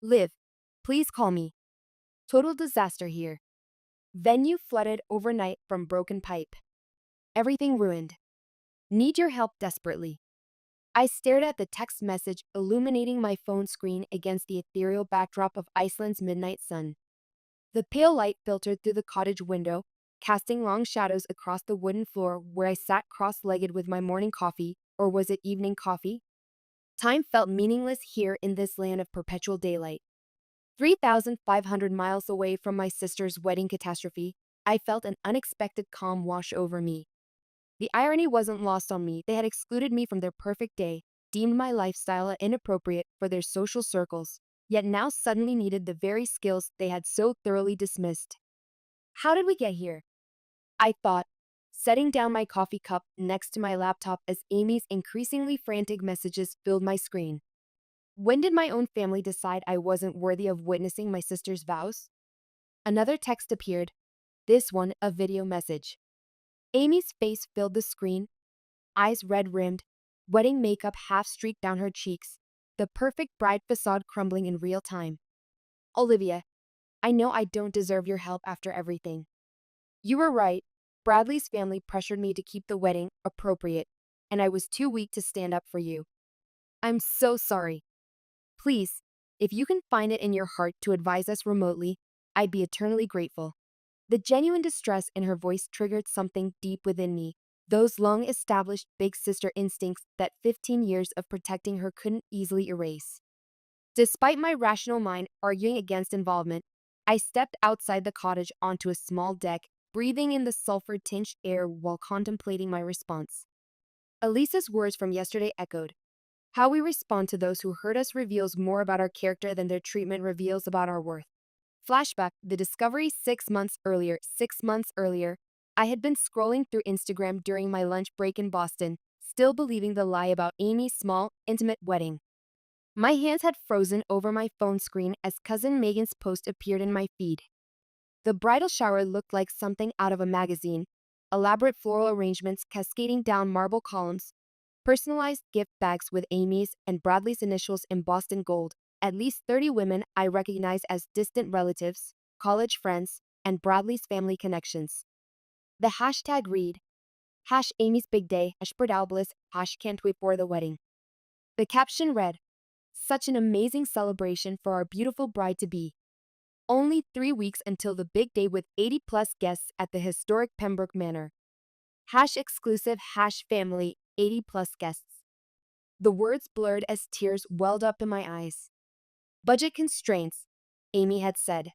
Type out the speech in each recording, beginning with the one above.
Liv, please call me. Total disaster here. Venue flooded overnight from broken pipe. Everything ruined. Need your help desperately. I stared at the text message illuminating my phone screen against the ethereal backdrop of Iceland's midnight sun. The pale light filtered through the cottage window, casting long shadows across the wooden floor where I sat cross-legged with my morning coffee, or was it evening coffee? Time felt meaningless here in this land of perpetual daylight. 3,500 miles away from my sister's wedding catastrophe, I felt an unexpected calm wash over me. The irony wasn't lost on me. They had excluded me from their perfect day, deemed my lifestyle inappropriate for their social circles, yet now suddenly needed the very skills they had so thoroughly dismissed. How did we get here? I thought, setting down my coffee cup next to my laptop as Amy's increasingly frantic messages filled my screen. When did my own family decide I wasn't worthy of witnessing my sister's vows? Another text appeared, this one a video message. Amy's face filled the screen, eyes red-rimmed, wedding makeup half streaked down her cheeks, the perfect bride facade crumbling in real time. Olivia, I know I don't deserve your help after everything. You were right. Bradley's family pressured me to keep the wedding appropriate, and I was too weak to stand up for you. I'm so sorry. Please, if you can find it in your heart to advise us remotely, I'd be eternally grateful. The genuine distress in her voice triggered something deep within me, those long-established big sister instincts that 15 years of protecting her couldn't easily erase. Despite my rational mind arguing against involvement, I stepped outside the cottage onto a small deck, breathing in the sulfur-tinged air while contemplating my response. Elisa's words from yesterday echoed. How we respond to those who hurt us reveals more about our character than their treatment reveals about our worth. Flashback, the discovery 6 months earlier. 6 months earlier, I had been scrolling through Instagram during my lunch break in Boston, still believing the lie about Amy's small, intimate wedding. My hands had frozen over my phone screen as cousin Megan's post appeared in my feed. The bridal shower looked like something out of a magazine, elaborate floral arrangements cascading down marble columns, personalized gift bags with Amy's and Bradley's initials in Boston gold, at least 30 women I recognized as distant relatives, college friends, and Bradley's family connections. The hashtag read, #Amy's Big Day, #Bradalbliss, #Can't Wait for the Wedding. The caption read, such an amazing celebration for our beautiful bride-to-be. Only 3 weeks until the big day with 80-plus guests at the historic Pembroke Manor. #exclusive, #family, 80-plus guests. The words blurred as tears welled up in my eyes. Budget constraints, Amy had said.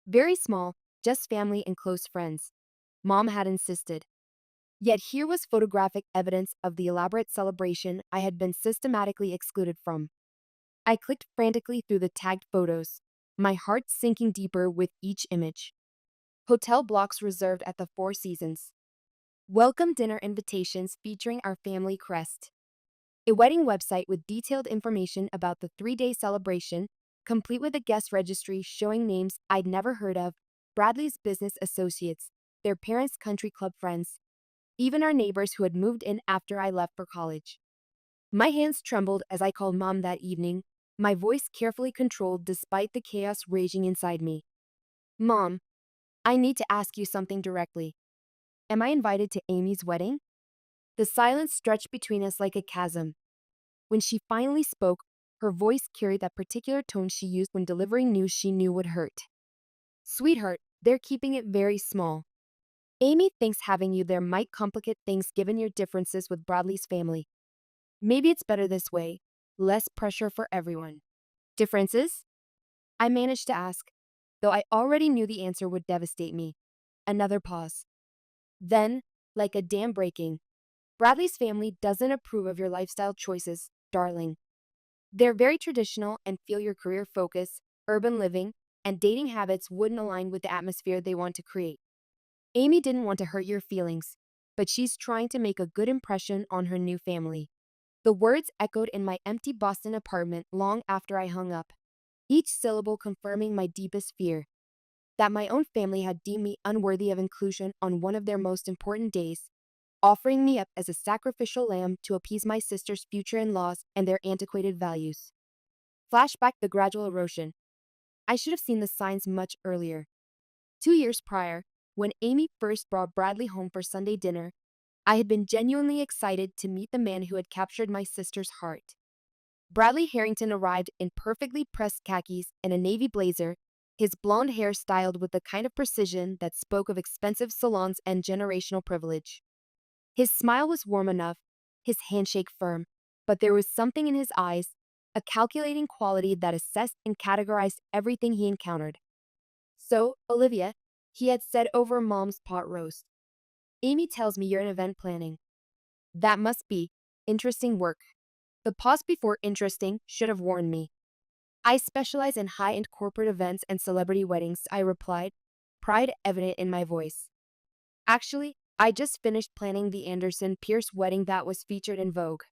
Very small, just family and close friends. Mom had insisted. Yet here was photographic evidence of the elaborate celebration I had been systematically excluded from. I clicked frantically through the tagged photos, my heart sinking deeper with each image. Hotel blocks reserved at the Four Seasons. Welcome dinner invitations featuring our family crest. A wedding website with detailed information about the 3-day celebration, complete with a guest registry showing names I'd never heard of, Bradley's business associates, their parents' country club friends, even our neighbors who had moved in after I left for college. My hands trembled as I called Mom that evening, my voice carefully controlled despite the chaos raging inside me. Mom, I need to ask you something directly. Am I invited to Amy's wedding? The silence stretched between us like a chasm. When she finally spoke, her voice carried that particular tone she used when delivering news she knew would hurt. Sweetheart, they're keeping it very small. Amy thinks having you there might complicate things given your differences with Bradley's family. Maybe it's better this way, less pressure for everyone. Differences? I managed to ask, though I already knew the answer would devastate me. Another pause. Then, like a dam breaking, Bradley's family doesn't approve of your lifestyle choices, darling. They're very traditional and feel your career focus, urban living, and dating habits wouldn't align with the atmosphere they want to create. Amy didn't want to hurt your feelings, but she's trying to make a good impression on her new family. The words echoed in my empty Boston apartment long after I hung up, each syllable confirming my deepest fear, that my own family had deemed me unworthy of inclusion on one of their most important days, offering me up as a sacrificial lamb to appease my sister's future in-laws and their antiquated values. Flashback the gradual erosion. I should have seen the signs much earlier. 2 years prior, when Amy first brought Bradley home for Sunday dinner, I had been genuinely excited to meet the man who had captured my sister's heart. Bradley Harrington arrived in perfectly pressed khakis and a navy blazer, his blonde hair styled with the kind of precision that spoke of expensive salons and generational privilege. His smile was warm enough, his handshake firm, but there was something in his eyes, a calculating quality that assessed and categorized everything he encountered. "So, Olivia," he had said over Mom's pot roast, "Amy tells me you're in event planning. That must be interesting work." The pause before interesting should have warned me. "I specialize in high-end corporate events and celebrity weddings," I replied, pride evident in my voice. "Actually, I just finished planning the Anderson Pierce wedding that was featured in Vogue."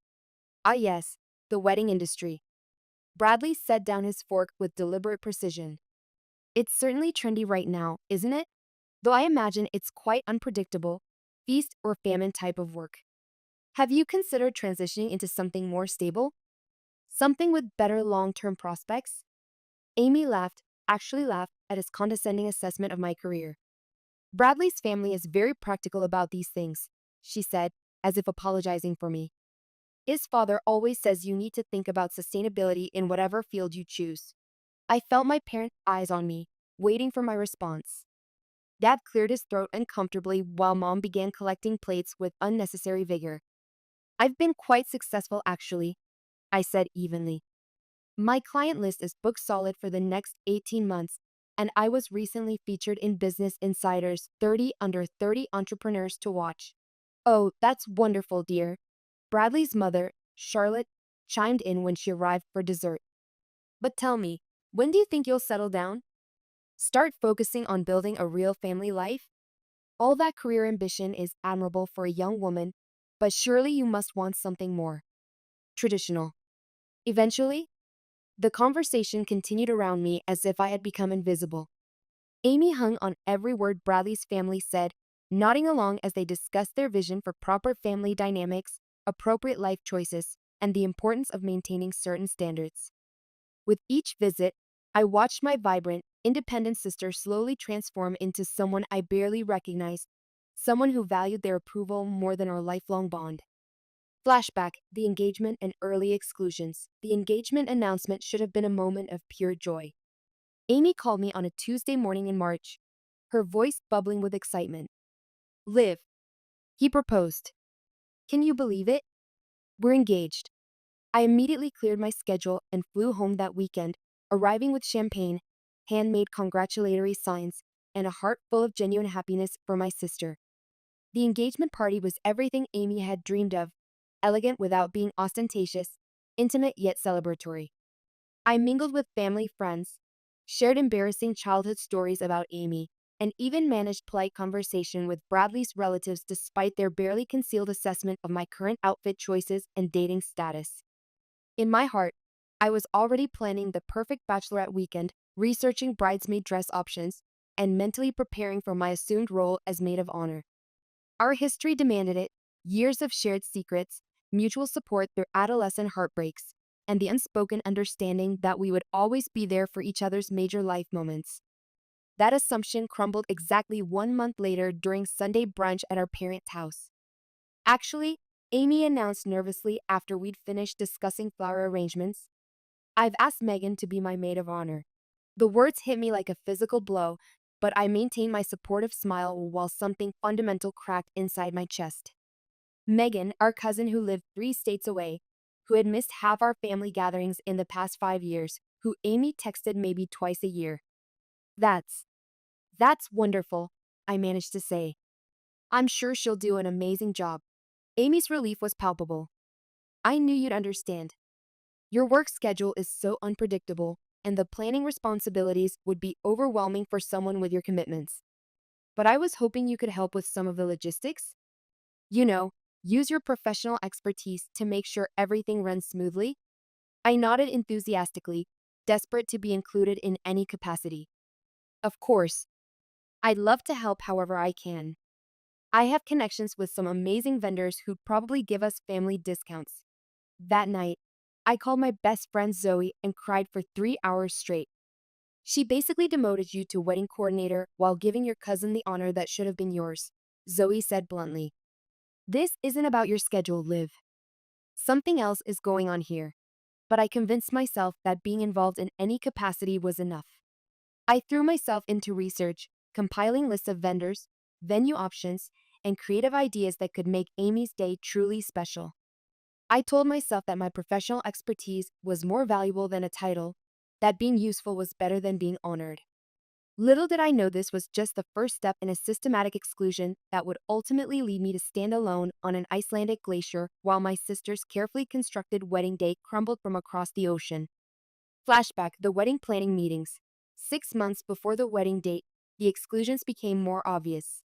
"Ah yes, the wedding industry." Bradley set down his fork with deliberate precision. "It's certainly trendy right now, isn't it? Though I imagine it's quite unpredictable, feast or famine type of work. Have you considered transitioning into something more stable? Something with better long-term prospects?" Amy laughed, actually laughed, at his condescending assessment of my career. "Bradley's family is very practical about these things," she said, as if apologizing for me. "His father always says you need to think about sustainability in whatever field you choose." I felt my parents' eyes on me, waiting for my response. Dad cleared his throat uncomfortably while Mom began collecting plates with unnecessary vigor. "I've been quite successful actually," I said evenly. "My client list is booked solid for the next 18 months, and I was recently featured in Business Insider's 30 Under 30 Entrepreneurs to Watch." "Oh, that's wonderful, dear." Bradley's mother, Charlotte, chimed in when she arrived for dessert. "But tell me, when do you think you'll settle down? Start focusing on building a real family life? All that career ambition is admirable for a young woman, but surely you must want something more traditional." Eventually, the conversation continued around me as if I had become invisible. Amy hung on every word Bradley's family said, nodding along as they discussed their vision for proper family dynamics, appropriate life choices, and the importance of maintaining certain standards. With each visit, I watched my vibrant, independent sister slowly transform into someone I barely recognized, someone who valued their approval more than our lifelong bond. Flashback, the engagement and early exclusions. The engagement announcement should have been a moment of pure joy. Amy called me on a Tuesday morning in March, her voice bubbling with excitement. "Liv," he proposed. "Can you believe it? We're engaged." I immediately cleared my schedule and flew home that weekend, arriving with champagne, handmade congratulatory signs, and a heart full of genuine happiness for my sister. The engagement party was everything Amy had dreamed of, elegant without being ostentatious, intimate yet celebratory. I mingled with family friends, shared embarrassing childhood stories about Amy, and even managed polite conversation with Bradley's relatives despite their barely concealed assessment of my current outfit choices and dating status. In my heart, I was already planning the perfect bachelorette weekend, researching bridesmaid dress options, and mentally preparing for my assumed role as maid of honor. Our history demanded it: years of shared secrets, mutual support through adolescent heartbreaks, and the unspoken understanding that we would always be there for each other's major life moments. That assumption crumbled exactly 1 month later during Sunday brunch at our parents' house. "Actually," Amy announced nervously after we'd finished discussing flower arrangements, "I've asked Megan to be my maid of honor." The words hit me like a physical blow, but I maintained my supportive smile while something fundamental cracked inside my chest. Megan, our cousin who lived 3 states away, who had missed half our family gatherings in the past 5 years, who Amy texted maybe twice a year. That's, that's wonderful," I managed to say. "I'm sure she'll do an amazing job." Amy's relief was palpable. "I knew you'd understand. Your work schedule is so unpredictable, and the planning responsibilities would be overwhelming for someone with your commitments. But I was hoping you could help with some of the logistics. You know, use your professional expertise to make sure everything runs smoothly." I nodded enthusiastically, desperate to be included in any capacity. "Of course. I'd love to help however I can. I have connections with some amazing vendors who'd probably give us family discounts." That night, I called my best friend Zoe and cried for 3 hours straight. She basically demoted you to wedding coordinator while giving your cousin the honor that should have been yours, Zoe said bluntly. This isn't about your schedule, Liv. Something else is going on here. But I convinced myself that being involved in any capacity was enough. I threw myself into research, compiling lists of vendors, venue options, and creative ideas that could make Amy's day truly special. I told myself that my professional expertise was more valuable than a title, that being useful was better than being honored. Little did I know this was just the first step in a systematic exclusion that would ultimately lead me to stand alone on an Icelandic glacier while my sister's carefully constructed wedding day crumbled from across the ocean. Flashback: the wedding planning meetings. 6 months before the wedding date, the exclusions became more obvious.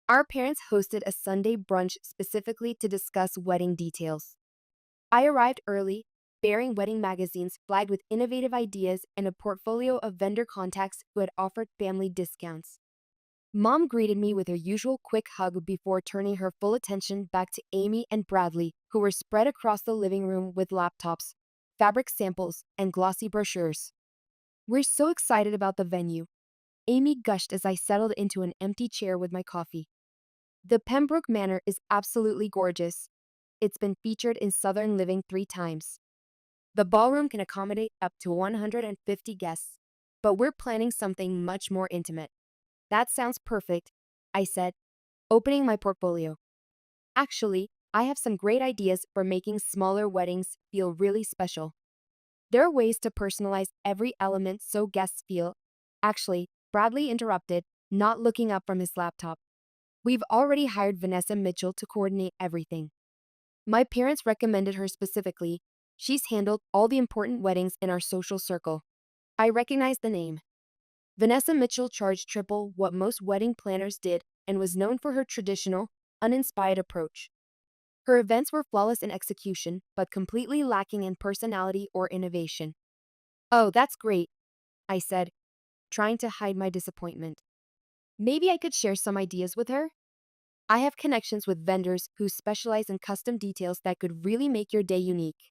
Our parents hosted a Sunday brunch specifically to discuss wedding details. I arrived early, bearing wedding magazines flagged with innovative ideas and a portfolio of vendor contacts who had offered family discounts. Mom greeted me with her usual quick hug before turning her full attention back to Amy and Bradley, who were spread across the living room with laptops, fabric samples, and glossy brochures. "We're so excited about the venue," Amy gushed as I settled into an empty chair with my coffee. "The Pembroke Manor is absolutely gorgeous. It's been featured in Southern Living 3 times. The ballroom can accommodate up to 150 guests, but we're planning something much more intimate." "That sounds perfect," I said, opening my portfolio. "Actually, I have some great ideas for making smaller weddings feel really special. There are ways to personalize every element so guests feel." "Actually," Bradley interrupted, not looking up from his laptop. "We've already hired Vanessa Mitchell to coordinate everything. My parents recommended her specifically. She's handled all the important weddings in our social circle." I recognized the name. Vanessa Mitchell charged triple what most wedding planners did and was known for her traditional, uninspired approach. Her events were flawless in execution, but completely lacking in personality or innovation. "Oh, that's great," I said, trying to hide my disappointment. "Maybe I could share some ideas with her? I have connections with vendors who specialize in custom details that could really make your day unique."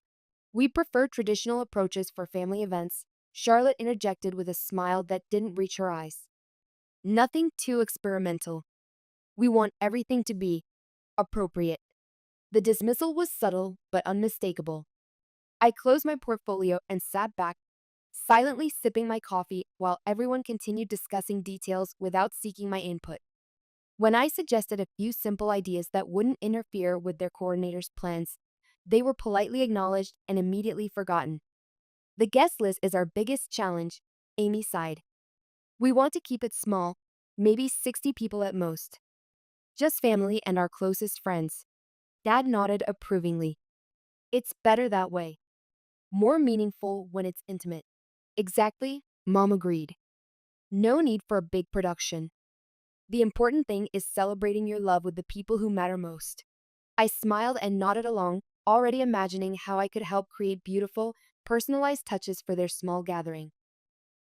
"We prefer traditional approaches for family events," Charlotte interjected with a smile that didn't reach her eyes. "Nothing too experimental. We want everything to be appropriate." The dismissal was subtle but unmistakable. I closed my portfolio and sat back, silently sipping my coffee while everyone continued discussing details without seeking my input. When I suggested a few simple ideas that wouldn't interfere with their coordinator's plans, they were politely acknowledged and immediately forgotten. "The guest list is our biggest challenge," Amy sighed. "We want to keep it small, maybe 60 people at most. Just family and our closest friends." Dad nodded approvingly. "It's better that way. More meaningful when it's intimate." "Exactly," Mom agreed. "No need for a big production. The important thing is celebrating your love with the people who matter most." I smiled and nodded along, already imagining how I could help create beautiful, personalized touches for their small gathering.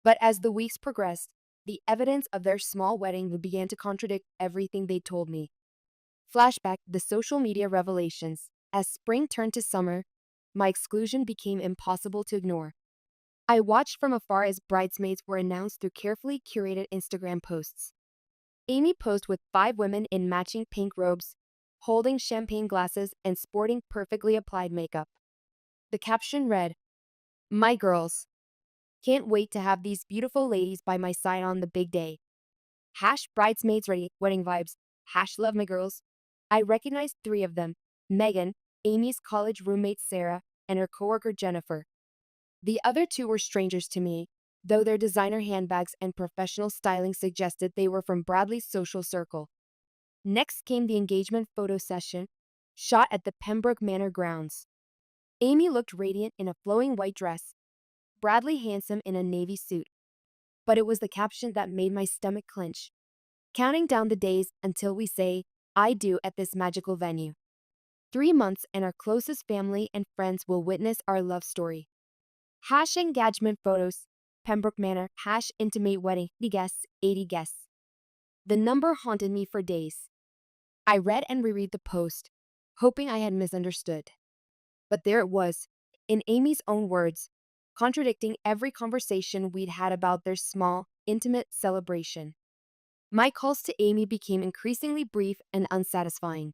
But as the weeks progressed, the evidence of their small wedding began to contradict everything they told me. Flashback: the social media revelations. As spring turned to summer, my exclusion became impossible to ignore. I watched from afar as bridesmaids were announced through carefully curated Instagram posts. Amy posed with 5 women in matching pink robes, holding champagne glasses and sporting perfectly applied makeup. The caption read, "My girls. Can't wait to have these beautiful ladies by my side on the big day. Hash bridesmaids ready, wedding vibes. Hash love my girls." I recognized 3 of them: Megan, Amy's college roommate Sarah, and her coworker Jennifer. The other 2 were strangers to me, though their designer handbags and professional styling suggested they were from Bradley's social circle. Next came the engagement photo session, shot at the Pembroke Manor grounds. Amy looked radiant in a flowing white dress, Bradley handsome in a navy suit. But it was the caption that made my stomach clench. "Counting down the days until we say, 'I do' at this magical venue. 3 months and our closest family and friends will witness our love story. Hash engagement photos, Pembroke Manor, hash intimate wedding, 80 guests, 80 guests." The number haunted me for days. I read and reread the post, hoping I had misunderstood. But there it was, In Amy's own words, contradicting every conversation we'd had about their small, intimate celebration. My calls to Amy became increasingly brief and unsatisfying.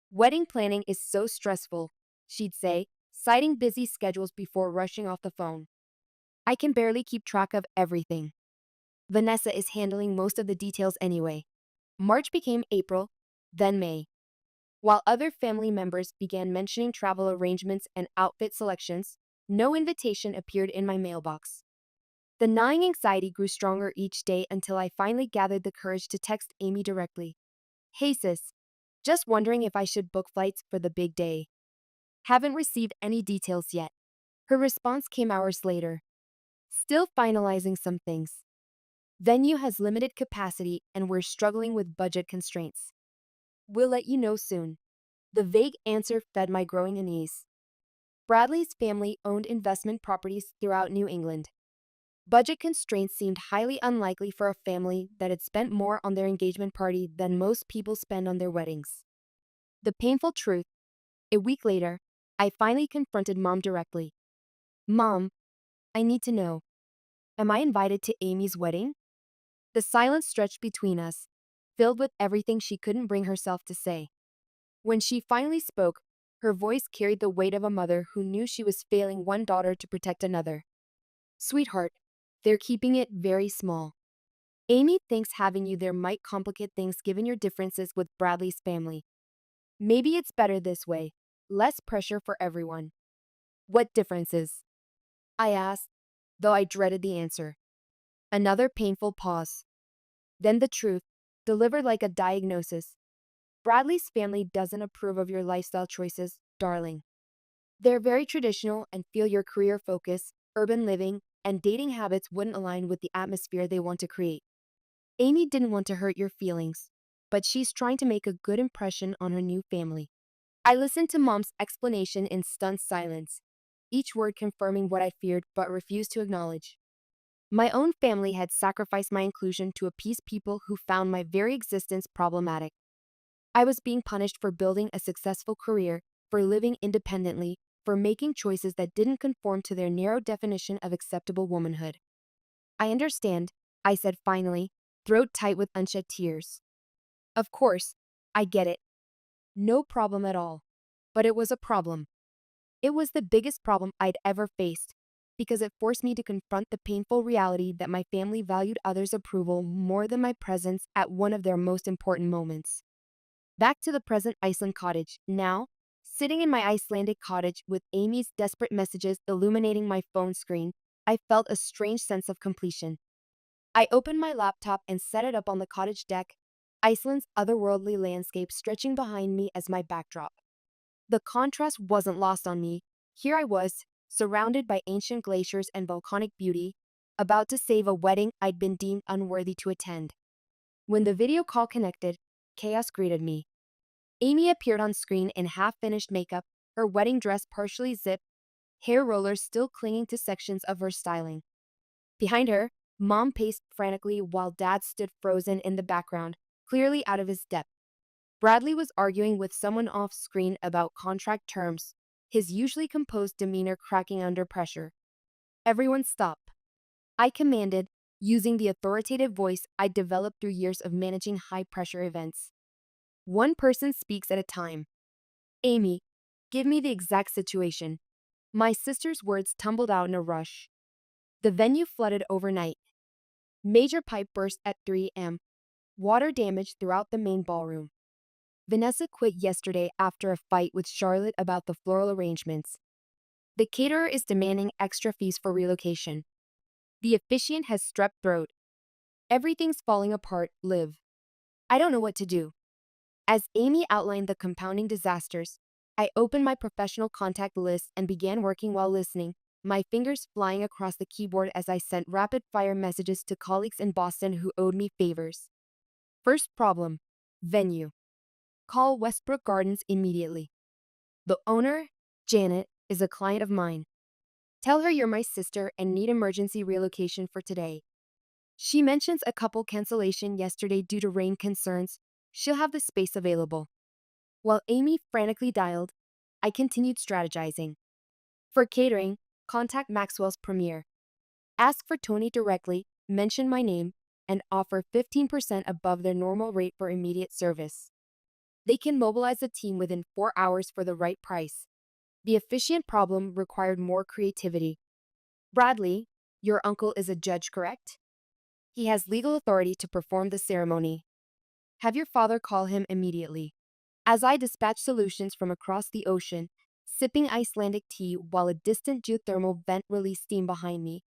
Wedding planning is so stressful, she'd say, citing busy schedules before rushing off the phone. I can barely keep track of everything. Vanessa is handling most of the details anyway. March became April, then May. While other family members began mentioning travel arrangements and outfit selections, no invitation appeared in my mailbox. The gnawing anxiety grew stronger each day until I finally gathered the courage to text Amy directly. Hey sis, just wondering if I should book flights for the big day. Haven't received any details yet. Her response came hours later. Still finalizing some things. Venue has limited capacity and we're struggling with budget constraints. We'll let you know soon. The vague answer fed my growing unease. Bradley's family owned investment properties throughout New England. Budget constraints seemed highly unlikely for a family that had spent more on their engagement party than most people spend on their weddings. The painful truth, a week later, I finally confronted Mom directly. Mom, I need to know. Am I invited to Amy's wedding? The silence stretched between us, filled with everything she couldn't bring herself to say. When she finally spoke, her voice carried the weight of a mother who knew she was failing one daughter to protect another. Sweetheart, they're keeping it very small. Amy thinks having you there might complicate things given your differences with Bradley's family. Maybe it's better this way, less pressure for everyone. What differences? I asked, though I dreaded the answer. Another painful pause. Then the truth, delivered like a diagnosis. Bradley's family doesn't approve of your lifestyle choices, darling. They're very traditional and feel your career focus, urban living, and dating habits wouldn't align with the atmosphere they want to create. Amy didn't want to hurt your feelings, but she's trying to make a good impression on her new family. I listened to Mom's explanation in stunned silence, each word confirming what I feared but refused to acknowledge. My own family had sacrificed my inclusion to appease people who found my very existence problematic. I was being punished for building a successful career, for living independently, for making choices that didn't conform to their narrow definition of acceptable womanhood. I understand, I said finally, throat tight with unshed tears. Of course, I get it. No problem at all. But it was a problem. It was the biggest problem I'd ever faced, because it forced me to confront the painful reality that my family valued others' approval more than my presence at one of their most important moments. Back to the present Iceland cottage, now, sitting in my Icelandic cottage with Amy's desperate messages illuminating my phone screen, I felt a strange sense of completion. I opened my laptop and set it up on the cottage deck, Iceland's otherworldly landscape stretching behind me as my backdrop. The contrast wasn't lost on me. Here I was, surrounded by ancient glaciers and volcanic beauty, about to save a wedding I'd been deemed unworthy to attend. When the video call connected, chaos greeted me. Amy appeared on screen in half-finished makeup, her wedding dress partially zipped, hair rollers still clinging to sections of her styling. Behind her, Mom paced frantically while Dad stood frozen in the background, clearly out of his depth. Bradley was arguing with someone off screen about contract terms, his usually composed demeanor cracking under pressure. Everyone stop. I commanded, using the authoritative voice I'd developed through years of managing high-pressure events. One person speaks at a time. Amy, give me the exact situation. My sister's words tumbled out in a rush. The venue flooded overnight. Major pipe burst at 3 a.m. Water damage throughout the main ballroom. Vanessa quit yesterday after a fight with Charlotte about the floral arrangements. The caterer is demanding extra fees for relocation. The officiant has strep throat. Everything's falling apart, Liv. I don't know what to do. As Amy outlined the compounding disasters, I opened my professional contact list and began working while listening, my fingers flying across the keyboard as I sent rapid-fire messages to colleagues in Boston who owed me favors. First problem: venue. Call Westbrook Gardens immediately. The owner, Janet, is a client of mine. Tell her you're my sister and need emergency relocation for today. She mentions a couple cancellation yesterday due to rain concerns. She'll have the space available. While Amy frantically dialed, I continued strategizing. For catering, contact Maxwell's Premier. Ask for Tony directly, mention my name, and offer 15% above their normal rate for immediate service. They can mobilize a team within 4 hours for the right price. The officiant problem required more creativity. Bradley, your uncle is a judge, correct? He has legal authority to perform the ceremony. Have your father call him immediately. As I dispatched solutions from across the ocean, sipping Icelandic tea while a distant geothermal vent released steam behind me,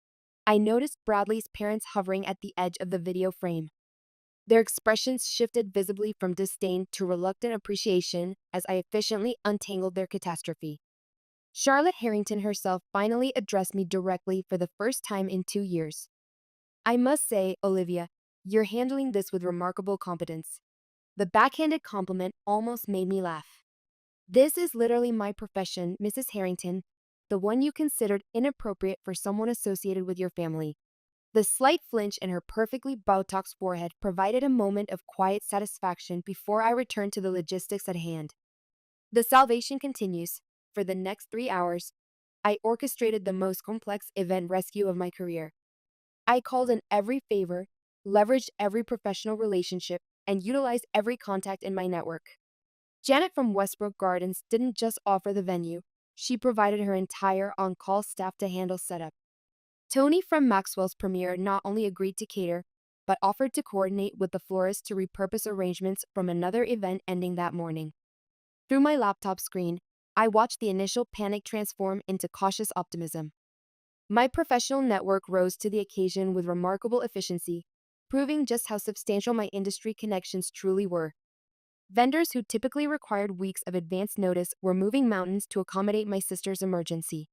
I noticed Bradley's parents hovering at the edge of the video frame. Their expressions shifted visibly from disdain to reluctant appreciation as I efficiently untangled their catastrophe. Charlotte Harrington herself finally addressed me directly for the first time in 2 years. I must say, Olivia, you're handling this with remarkable competence. The backhanded compliment almost made me laugh. This is literally my profession, Mrs. Harrington, the one you considered inappropriate for someone associated with your family. The slight flinch in her perfectly Botox forehead provided a moment of quiet satisfaction before I returned to the logistics at hand. The salvation continues. For the next 3 hours, I orchestrated the most complex event rescue of my career. I called in every favor, leveraged every professional relationship, and utilized every contact in my network. Janet from Westbrook Gardens didn't just offer the venue, she provided her entire on-call staff to handle setup. Tony from Maxwell's Premier not only agreed to cater, but offered to coordinate with the florist to repurpose arrangements from another event ending that morning. Through my laptop screen, I watched the initial panic transform into cautious optimism. My professional network rose to the occasion with remarkable efficiency, proving just how substantial my industry connections truly were. Vendors who typically required weeks of advance notice were moving mountains to accommodate my sister's emergency.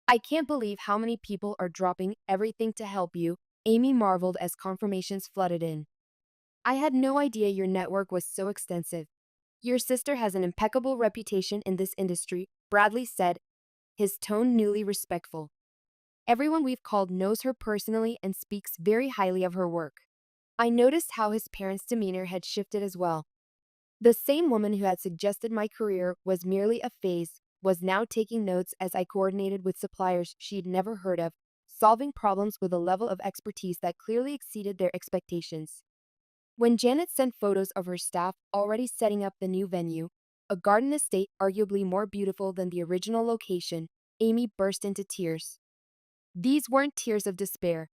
I can't believe how many people are dropping everything to help you, Amy marveled as confirmations flooded in. I had no idea your network was so extensive. Your sister has an impeccable reputation in this industry, Bradley said, his tone newly respectful. Everyone we've called knows her personally and speaks very highly of her work. I noticed how his parents' demeanor had shifted as well. The same woman who had suggested my career was merely a phase was now taking notes as I coordinated with suppliers she'd never heard of, solving problems with a level of expertise that clearly exceeded their expectations. When Janet sent photos of her staff already setting up the new venue, a garden estate arguably more beautiful than the original location, Amy burst into tears. These weren't tears of despair,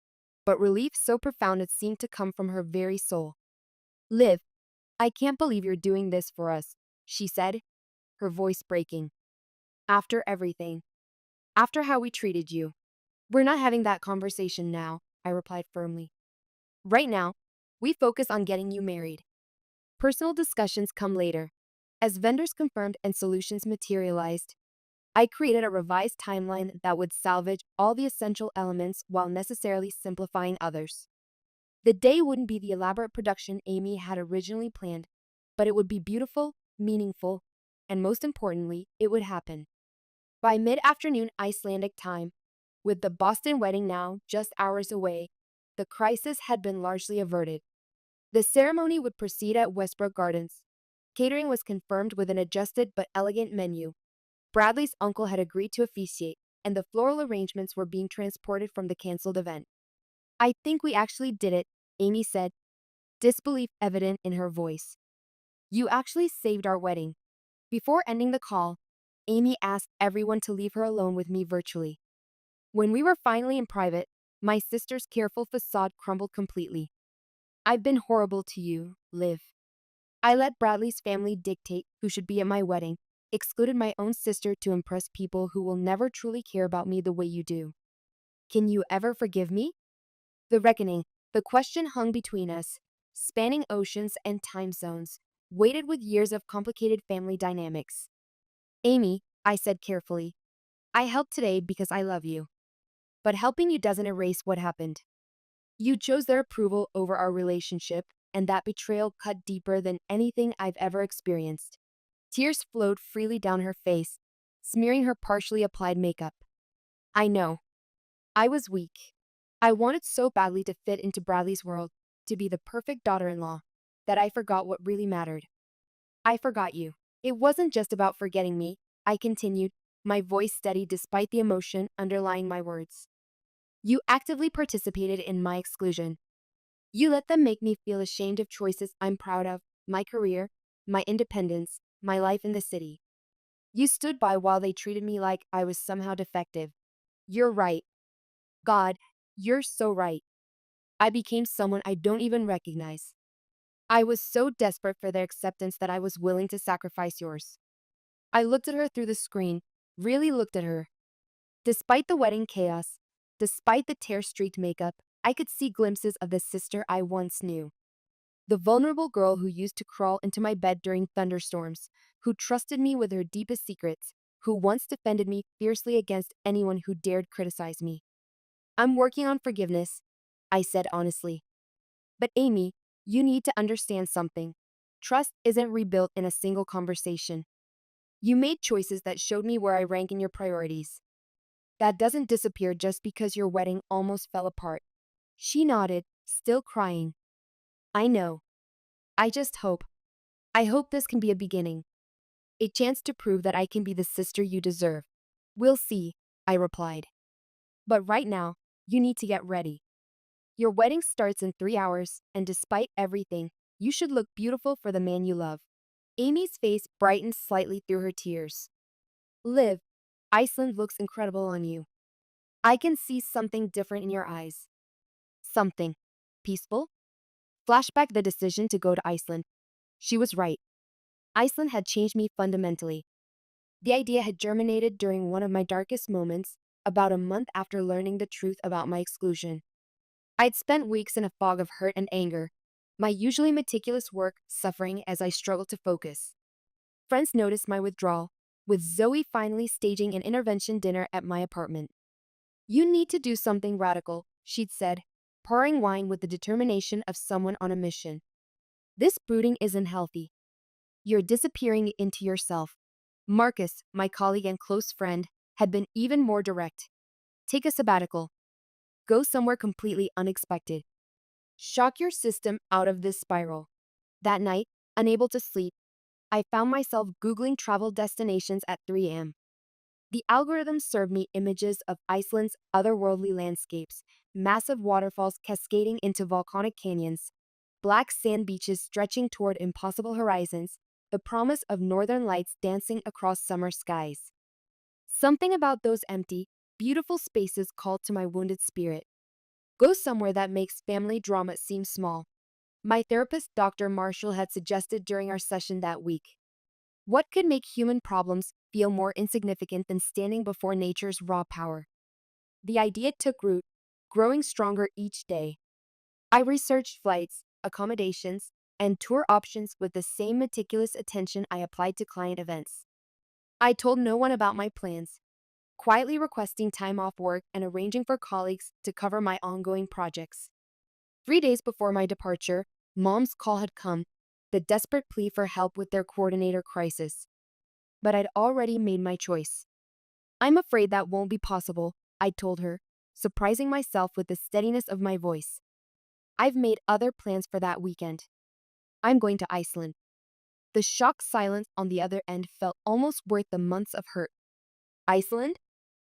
but relief so profound it seemed to come from her very soul. Liv, I can't believe you're doing this for us, she said, her voice breaking. After everything. After how we treated you. We're not having that conversation now, I replied firmly. Right now, we focus on getting you married. Personal discussions come later. As vendors confirmed and solutions materialized, I created a revised timeline that would salvage all the essential elements while necessarily simplifying others. The day wouldn't be the elaborate production Amy had originally planned, but it would be beautiful, meaningful, and most importantly, it would happen. By mid-afternoon Icelandic time, with the Boston wedding now just hours away, the crisis had been largely averted. The ceremony would proceed at Westbrook Gardens. Catering was confirmed with an adjusted but elegant menu. Bradley's uncle had agreed to officiate, and the floral arrangements were being transported from the canceled event. I think we actually did it, Amy said, disbelief evident in her voice. You actually saved our wedding. Before ending the call, Amy asked everyone to leave her alone with me virtually. When we were finally in private, my sister's careful facade crumbled completely. I've been horrible to you, Liv. I let Bradley's family dictate who should be at my wedding, excluded my own sister to impress people who will never truly care about me the way you do. Can you ever forgive me? The reckoning, the question hung between us, spanning oceans and time zones, weighted with years of complicated family dynamics. Amy, I said carefully, I helped today because I love you. But helping you doesn't erase what happened. You chose their approval over our relationship, and that betrayal cut deeper than anything I've ever experienced. Tears flowed freely down her face, smearing her partially applied makeup. I know. I was weak. I wanted so badly to fit into Bradley's world, to be the perfect daughter-in-law, that I forgot what really mattered. I forgot you. It wasn't just about forgetting me, I continued, my voice steady despite the emotion underlying my words. You actively participated in my exclusion. You let them make me feel ashamed of choices I'm proud of, my career, my independence, my life in the city. You stood by while they treated me like I was somehow defective. You're right. God, you're so right. I became someone I don't even recognize. I was so desperate for their acceptance that I was willing to sacrifice yours. I looked at her through the screen, really looked at her. Despite the wedding chaos, despite the tear-streaked makeup, I could see glimpses of the sister I once knew. The vulnerable girl who used to crawl into my bed during thunderstorms, who trusted me with her deepest secrets, who once defended me fiercely against anyone who dared criticize me. I'm working on forgiveness, I said honestly. But Amy, you need to understand something. Trust isn't rebuilt in a single conversation. You made choices that showed me where I rank in your priorities. That doesn't disappear just because your wedding almost fell apart. She nodded, still crying. I know. I just hope. I hope this can be a beginning. A chance to prove that I can be the sister you deserve. We'll see, I replied. But right now, you need to get ready. Your wedding starts in 3 hours, and despite everything, you should look beautiful for the man you love. Amy's face brightened slightly through her tears. Liv, Iceland looks incredible on you. I can see something different in your eyes. Something. Peaceful? Flashback the decision to go to Iceland. She was right. Iceland had changed me fundamentally. The idea had germinated during one of my darkest moments, about a month after learning the truth about my exclusion. I'd spent weeks in a fog of hurt and anger, my usually meticulous work suffering as I struggled to focus. Friends noticed my withdrawal, with Zoe finally staging an intervention dinner at my apartment. You need to do something radical, she'd said, pouring wine with the determination of someone on a mission. This brooding isn't healthy. You're disappearing into yourself. Marcus, my colleague and close friend, had been even more direct. Take a sabbatical. Go somewhere completely unexpected. Shock your system out of this spiral. That night, unable to sleep, I found myself Googling travel destinations at 3 a.m. The algorithm served me images of Iceland's otherworldly landscapes, massive waterfalls cascading into volcanic canyons, black sand beaches stretching toward impossible horizons, the promise of northern lights dancing across summer skies. Something about those empty, beautiful spaces called to my wounded spirit. Go somewhere that makes family drama seem small. My therapist, Dr. Marshall, had suggested during our session that week. What could make human problems feel more insignificant than standing before nature's raw power? The idea took root, growing stronger each day. I researched flights, accommodations, and tour options with the same meticulous attention I applied to client events. I told no one about my plans, quietly requesting time off work and arranging for colleagues to cover my ongoing projects. 3 days before my departure, Mom's call had come, the desperate plea for help with their coordinator crisis. But I'd already made my choice. I'm afraid that won't be possible, I told her, surprising myself with the steadiness of my voice. I've made other plans for that weekend. I'm going to Iceland. The shocked silence on the other end felt almost worth the months of hurt. Iceland?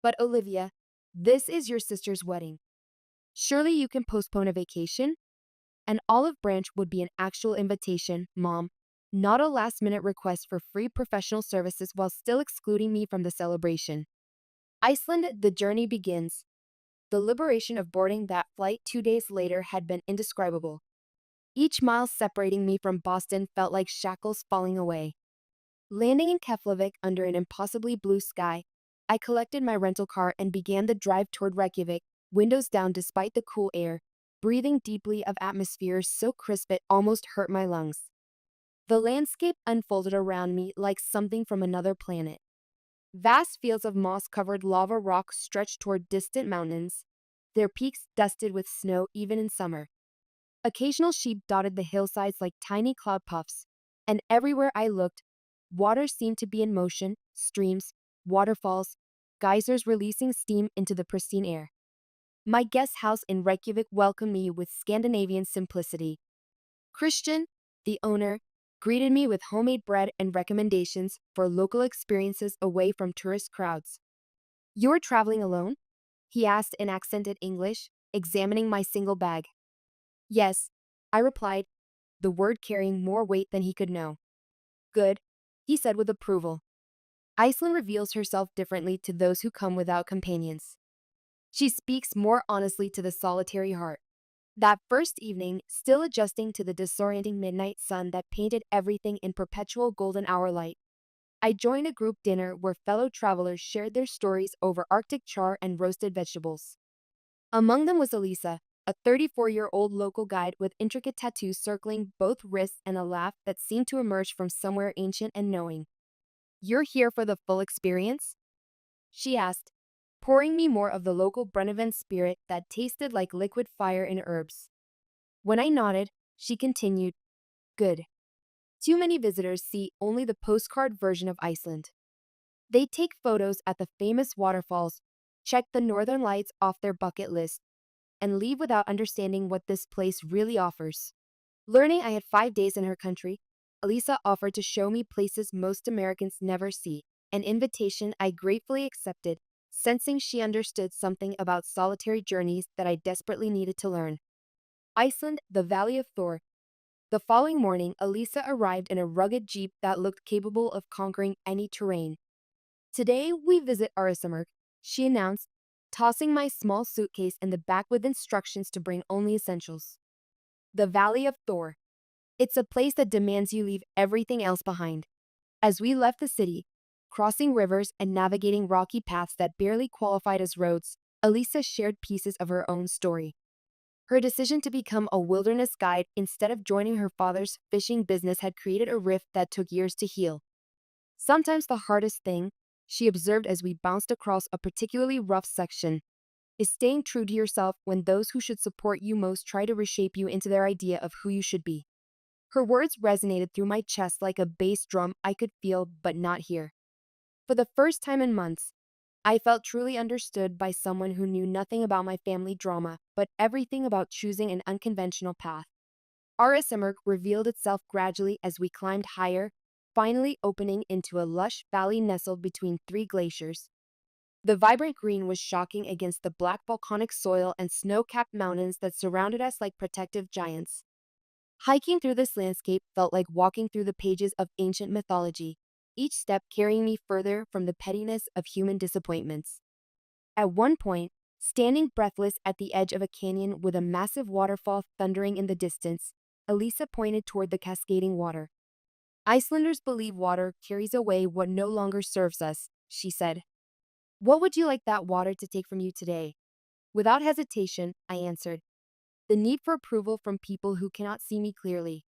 But Olivia, this is your sister's wedding. Surely you can postpone a vacation? An olive branch would be an actual invitation, Mom, not a last-minute request for free professional services while still excluding me from the celebration. Iceland, the journey begins. The liberation of boarding that flight 2 days later had been indescribable. Each mile separating me from Boston felt like shackles falling away. Landing in Keflavik under an impossibly blue sky, I collected my rental car and began the drive toward Reykjavik, windows down despite the cool air, breathing deeply of atmosphere so crisp it almost hurt my lungs. The landscape unfolded around me like something from another planet. Vast fields of moss-covered lava rock stretched toward distant mountains, their peaks dusted with snow even in summer. Occasional sheep dotted the hillsides like tiny cloud puffs, and everywhere I looked, water seemed to be in motion, streams, waterfalls, geysers releasing steam into the pristine air. My guest house in Reykjavik welcomed me with Scandinavian simplicity. Christian, the owner, greeted me with homemade bread and recommendations for local experiences away from tourist crowds. "You're traveling alone?" he asked in accented English, examining my single bag. "Yes," I replied, the word carrying more weight than he could know. "Good," he said with approval. Iceland reveals herself differently to those who come without companions. She speaks more honestly to the solitary heart. That first evening, still adjusting to the disorienting midnight sun that painted everything in perpetual golden hour light, I joined a group dinner where fellow travelers shared their stories over Arctic char and roasted vegetables. Among them was Elisa, a 34-year-old local guide with intricate tattoos circling both wrists and a laugh that seemed to emerge from somewhere ancient and knowing. "You're here for the full experience?" she asked, pouring me more of the local Brennivan spirit that tasted like liquid fire in herbs. When I nodded, she continued, "Good. Too many visitors see only the postcard version of Iceland. They take photos at the famous waterfalls, check the northern lights off their bucket list, and leave without understanding what this place really offers." Learning I had 5 days in her country, Elisa offered to show me places most Americans never see, an invitation I gratefully accepted, sensing she understood something about solitary journeys that I desperately needed to learn. Iceland, the Valley of Thor. The following morning, Elisa arrived in a rugged jeep that looked capable of conquering any terrain. "Today we visit Arisamerk," she announced, tossing my small suitcase in the back with instructions to bring only essentials. The Valley of Thor. It's a place that demands you leave everything else behind. As we left the city, crossing rivers and navigating rocky paths that barely qualified as roads, Elisa shared pieces of her own story. Her decision to become a wilderness guide instead of joining her father's fishing business had created a rift that took years to heal. "Sometimes the hardest thing," she observed as we bounced across a particularly rough section, "is staying true to yourself when those who should support you most try to reshape you into their idea of who you should be." Her words resonated through my chest like a bass drum I could feel but not hear. For the first time in months, I felt truly understood by someone who knew nothing about my family drama, but everything about choosing an unconventional path. Arisamerk revealed itself gradually as we climbed higher, finally opening into a lush valley nestled between three glaciers. The vibrant green was shocking against the black volcanic soil and snow-capped mountains that surrounded us like protective giants. Hiking through this landscape felt like walking through the pages of ancient mythology, each step carrying me further from the pettiness of human disappointments. At one point, standing breathless at the edge of a canyon with a massive waterfall thundering in the distance, Elisa pointed toward the cascading water. "Icelanders believe water carries away what no longer serves us," she said. "What would you like that water to take from you today?" Without hesitation, I answered, "The need for approval from people who cannot see me clearly."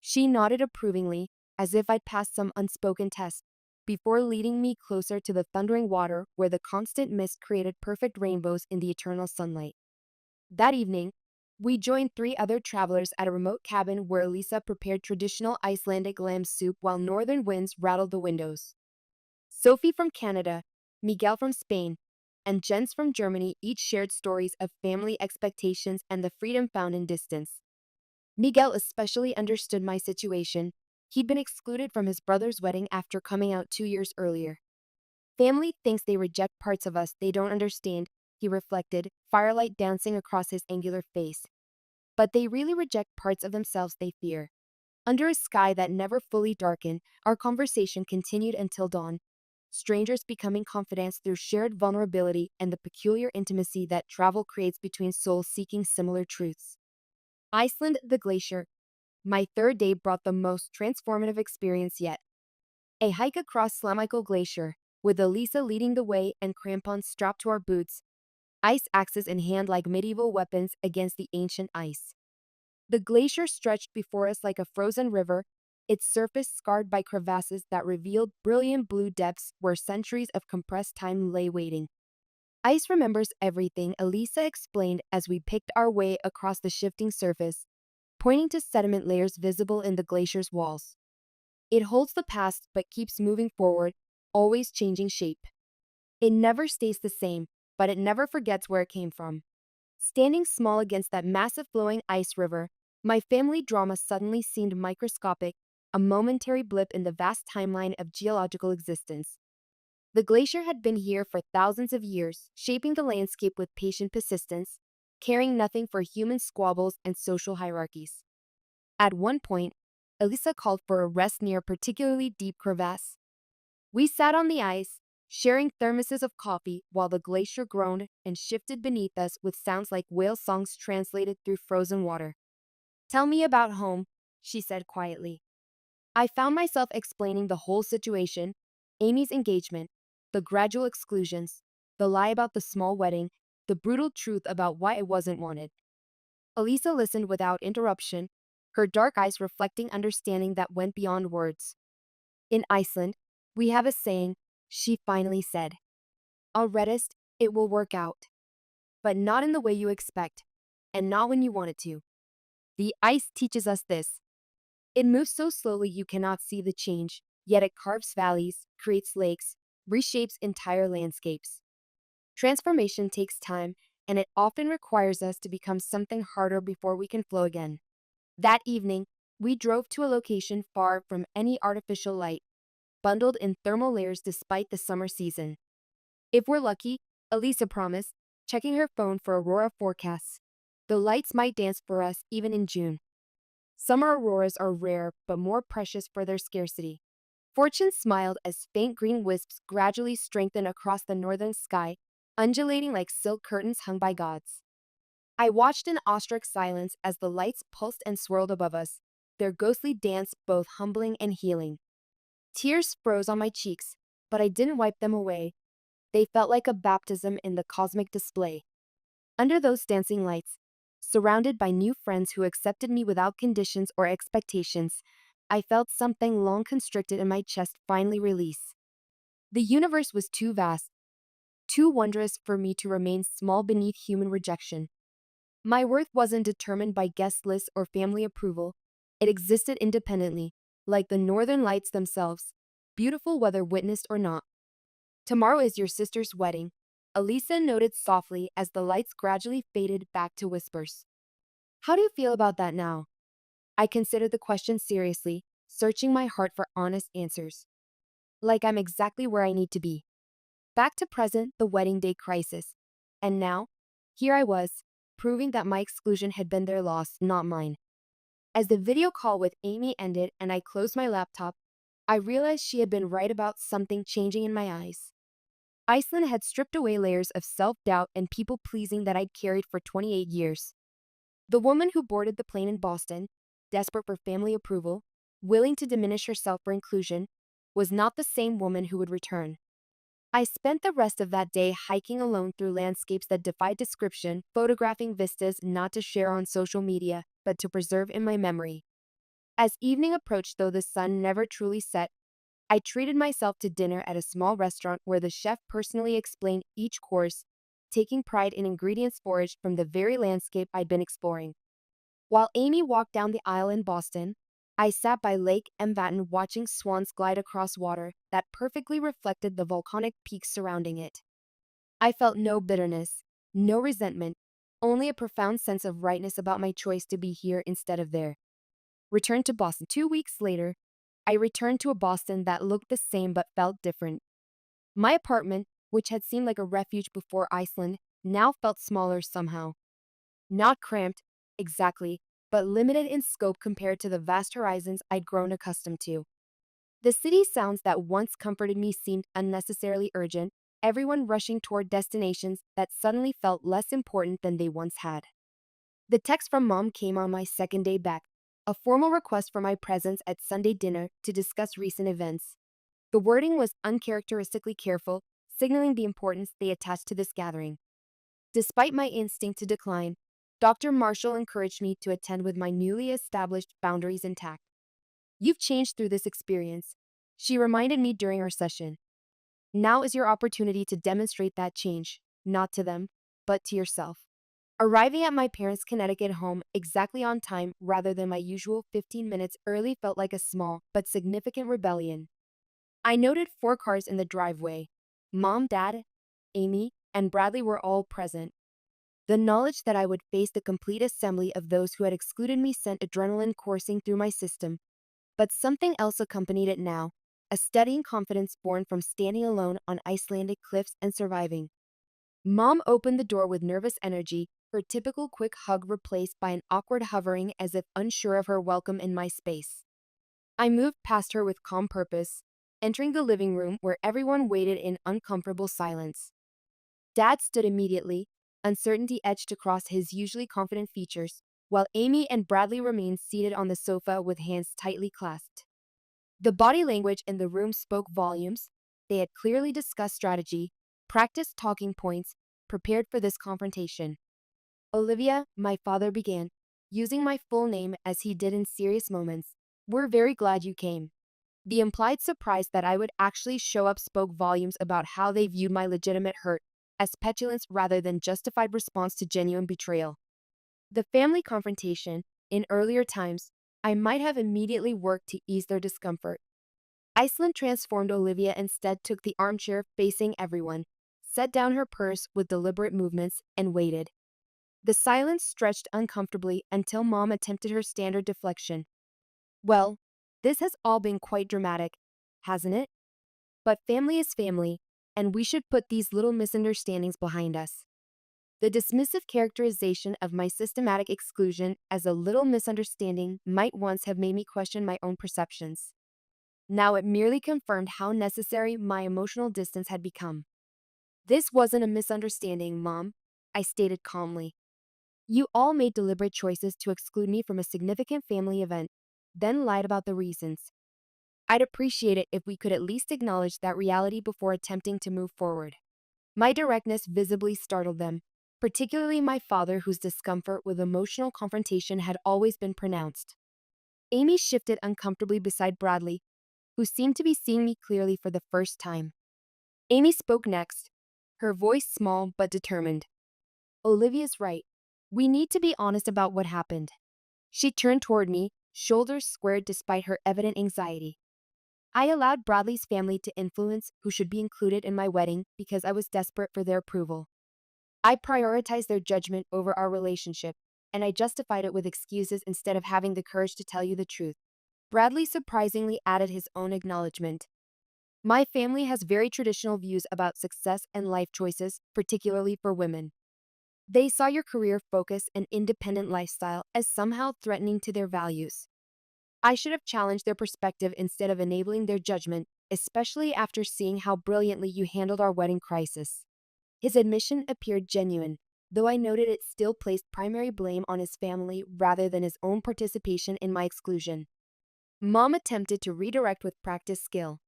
She nodded approvingly, as if I'd passed some unspoken test, before leading me closer to the thundering water where the constant mist created perfect rainbows in the eternal sunlight. That evening, we joined three other travelers at a remote cabin where Elisa prepared traditional Icelandic lamb soup while northern winds rattled the windows. Sophie from Canada, Miguel from Spain, and Jens from Germany each shared stories of family expectations and the freedom found in distance. Miguel especially understood my situation. He'd been excluded from his brother's wedding after coming out 2 years earlier. "Family thinks they reject parts of us they don't understand," he reflected, firelight dancing across his angular face. "But they really reject parts of themselves they fear." Under a sky that never fully darkened, our conversation continued until dawn, strangers becoming confidants through shared vulnerability and the peculiar intimacy that travel creates between souls seeking similar truths. Iceland, the glacier. My third day brought the most transformative experience yet. A hike across Slamical Glacier, with Elisa leading the way and crampons strapped to our boots, ice axes in hand like medieval weapons against the ancient ice. The glacier stretched before us like a frozen river, its surface scarred by crevasses that revealed brilliant blue depths where centuries of compressed time lay waiting. "Ice remembers everything," Elisa explained as we picked our way across the shifting surface, pointing to sediment layers visible in the glacier's walls. "It holds the past but keeps moving forward, always changing shape. It never stays the same, but it never forgets where it came from." Standing small against that massive flowing ice river, my family drama suddenly seemed microscopic, a momentary blip in the vast timeline of geological existence. The glacier had been here for thousands of years, shaping the landscape with patient persistence, caring nothing for human squabbles and social hierarchies. At one point, Elisa called for a rest near a particularly deep crevasse. We sat on the ice, sharing thermoses of coffee while the glacier groaned and shifted beneath us with sounds like whale songs translated through frozen water. "Tell me about home," she said quietly. I found myself explaining the whole situation: Amy's engagement, the gradual exclusions, the lie about the small wedding, the brutal truth about why I wasn't wanted. Elisa listened without interruption, her dark eyes reflecting understanding that went beyond words. "In Iceland, we have a saying," she finally said. "Al reddest, it will work out. But not in the way you expect, and not when you want it to. The ice teaches us this. It moves so slowly you cannot see the change, yet it carves valleys, creates lakes, reshapes entire landscapes. Transformation takes time, and it often requires us to become something harder before we can flow again." That evening, we drove to a location far from any artificial light, bundled in thermal layers despite the summer season. If we're lucky, Elisa promised, checking her phone for aurora forecasts. The lights might dance for us even in June. Summer auroras are rare, but more precious for their scarcity. Fortune smiled as faint green wisps gradually strengthened across the northern sky, undulating like silk curtains hung by gods. I watched in awestruck silence as the lights pulsed and swirled above us, their ghostly dance both humbling and healing. Tears froze on my cheeks, but I didn't wipe them away. They felt like a baptism in the cosmic display. Under those dancing lights, surrounded by new friends who accepted me without conditions or expectations, I felt something long constricted in my chest finally release. The universe was too vast, too wondrous for me to remain small beneath human rejection. My worth wasn't determined by guest lists or family approval. It existed independently, like the northern lights themselves, beautiful whether witnessed or not. "Tomorrow is your sister's wedding," Elisa noted softly as the lights gradually faded back to whispers. "How do you feel about that now?" I considered the question seriously, searching my heart for honest answers. Like I'm exactly where I need to be. Back to present, the wedding day crisis. And now, here I was, proving that my exclusion had been their loss, not mine. As the video call with Amy ended and I closed my laptop, I realized she had been right about something changing in my eyes. Iceland had stripped away layers of self-doubt and people-pleasing that I'd carried for 28 years. The woman who boarded the plane in Boston, desperate for family approval, willing to diminish herself for inclusion, was not the same woman who would return. I spent the rest of that day hiking alone through landscapes that defied description, photographing vistas not to share on social media, but to preserve in my memory. As evening approached, though the sun never truly set, I treated myself to dinner at a small restaurant where the chef personally explained each course, taking pride in ingredients foraged from the very landscape I'd been exploring. While Amy walked down the aisle in Boston, I sat by Lake Mvatten watching swans glide across water that perfectly reflected the volcanic peaks surrounding it. I felt no bitterness, no resentment, only a profound sense of rightness about my choice to be here instead of there. Returned to Boston 2 weeks later, I returned to a Boston that looked the same but felt different. My apartment, which had seemed like a refuge before Iceland, now felt smaller somehow. Not cramped, exactly, but limited in scope compared to the vast horizons I'd grown accustomed to. The city sounds that once comforted me seemed unnecessarily urgent, everyone rushing toward destinations that suddenly felt less important than they once had. The text from Mom came on my second day back, a formal request for my presence at Sunday dinner to discuss recent events. The wording was uncharacteristically careful, signaling the importance they attached to this gathering. Despite my instinct to decline, Dr. Marshall encouraged me to attend with my newly established boundaries intact. "You've changed through this experience," she reminded me during our session. "Now is your opportunity to demonstrate that change, not to them, but to yourself." Arriving at my parents' Connecticut home exactly on time rather than my usual 15 minutes early felt like a small but significant rebellion. I noted 4 cars in the driveway. Mom, Dad, Amy, and Bradley were all present. The knowledge that I would face the complete assembly of those who had excluded me sent adrenaline coursing through my system. But something else accompanied it now, a steadying confidence born from standing alone on Icelandic cliffs and surviving. Mom opened the door with nervous energy, her typical quick hug replaced by an awkward hovering as if unsure of her welcome in my space. I moved past her with calm purpose, entering the living room where everyone waited in uncomfortable silence. Dad stood immediately, uncertainty etched across his usually confident features, while Amy and Bradley remained seated on the sofa with hands tightly clasped. The body language in the room spoke volumes. They had clearly discussed strategy, practiced talking points, prepared for this confrontation. Olivia, my father began, using my full name as he did in serious moments. We're very glad you came. The implied surprise that I would actually show up spoke volumes about how they viewed my legitimate hurt as petulance rather than justified response to genuine betrayal. The family confrontation, in earlier times, I might have immediately worked to ease their discomfort. Iceland transformed. Olivia instead took the armchair facing everyone, set down her purse with deliberate movements, and waited. The silence stretched uncomfortably until Mom attempted her standard deflection. Well, this has all been quite dramatic, hasn't it? But family is family, and we should put these little misunderstandings behind us. The dismissive characterization of my systematic exclusion as a little misunderstanding might once have made me question my own perceptions. Now it merely confirmed how necessary my emotional distance had become. This wasn't a misunderstanding, Mom, I stated calmly. You all made deliberate choices to exclude me from a significant family event, then lied about the reasons. I'd appreciate it if we could at least acknowledge that reality before attempting to move forward. My directness visibly startled them, particularly my father, whose discomfort with emotional confrontation had always been pronounced. Amy shifted uncomfortably beside Bradley, who seemed to be seeing me clearly for the first time. Amy spoke next, her voice small but determined. Olivia's right. We need to be honest about what happened. She turned toward me, shoulders squared despite her evident anxiety. I allowed Bradley's family to influence who should be included in my wedding because I was desperate for their approval. I prioritized their judgment over our relationship, and I justified it with excuses instead of having the courage to tell you the truth. Bradley surprisingly added his own acknowledgement. My family has very traditional views about success and life choices, particularly for women. They saw your career focus and independent lifestyle as somehow threatening to their values. I should have challenged their perspective instead of enabling their judgment, especially after seeing how brilliantly you handled our wedding crisis. His admission appeared genuine, though I noted it still placed primary blame on his family rather than his own participation in my exclusion. Mom attempted to redirect with practiced skill.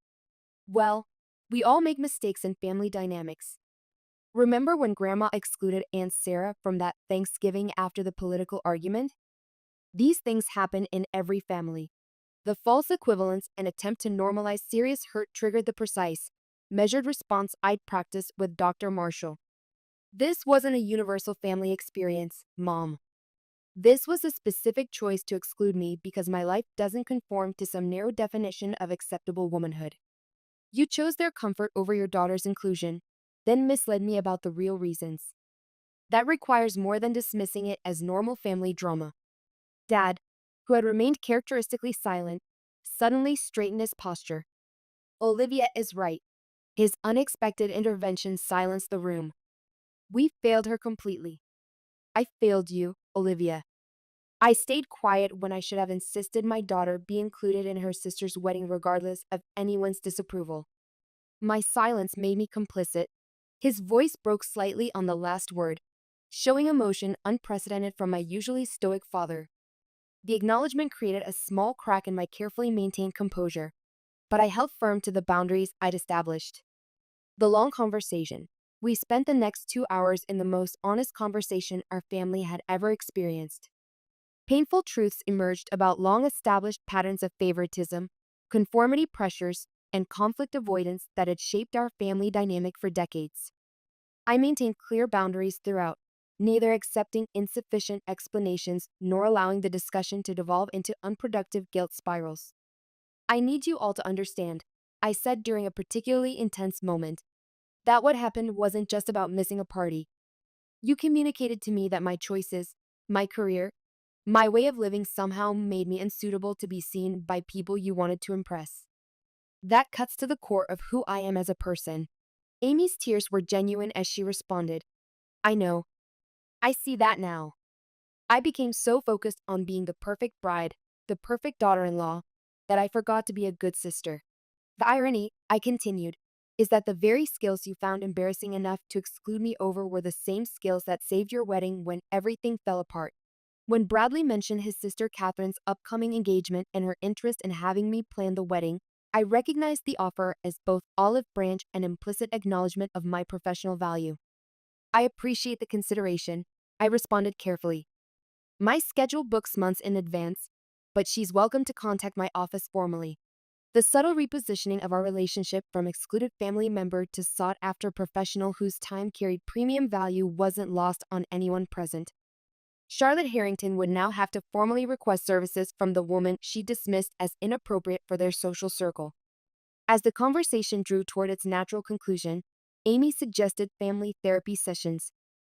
Well, we all make mistakes in family dynamics. Remember when Grandma excluded Aunt Sarah from that Thanksgiving after the political argument? These things happen in every family. The false equivalence and attempt to normalize serious hurt triggered the precise, measured response I'd practiced with Dr. Marshall. This wasn't a universal family experience, Mom. This was a specific choice to exclude me because my life doesn't conform to some narrow definition of acceptable womanhood. You chose their comfort over your daughter's inclusion, then misled me about the real reasons. That requires more than dismissing it as normal family drama. Dad, who had remained characteristically silent, suddenly straightened his posture. Olivia is right. His unexpected intervention silenced the room. We failed her completely. I failed you, Olivia. I stayed quiet when I should have insisted my daughter be included in her sister's wedding regardless of anyone's disapproval. My silence made me complicit. His voice broke slightly on the last word, showing emotion unprecedented from my usually stoic father. The acknowledgement created a small crack in my carefully maintained composure, but I held firm to the boundaries I'd established. The long conversation. We spent the next 2 hours in the most honest conversation our family had ever experienced. Painful truths emerged about long-established patterns of favoritism, conformity pressures, and conflict avoidance that had shaped our family dynamic for decades. I maintained clear boundaries throughout, neither accepting insufficient explanations nor allowing the discussion to devolve into unproductive guilt spirals. I need you all to understand, I said during a particularly intense moment, that what happened wasn't just about missing a party. You communicated to me that my choices, my career, My way of living somehow made me unsuitable to be seen by people you wanted to impress. That cuts to the core of who I am as a person. Amy's tears were genuine as she responded, I know. I see that now. I became so focused on being the perfect bride, the perfect daughter in law, that I forgot to be a good sister. The irony, I continued, is that the very skills you found embarrassing enough to exclude me over were the same skills that saved your wedding when everything fell apart. When Bradley mentioned his sister Catherine's upcoming engagement and her interest in having me plan the wedding, I recognized the offer as both olive branch and implicit acknowledgement of my professional value. I appreciate the consideration, I responded carefully. My schedule books months in advance, but she's welcome to contact my office formally. The subtle repositioning of our relationship from excluded family member to sought after professional whose time carried premium value wasn't lost on anyone present. Charlotte Harrington would now have to formally request services from the woman she dismissed as inappropriate for their social circle. As the conversation drew toward its natural conclusion, Amy suggested family therapy sessions,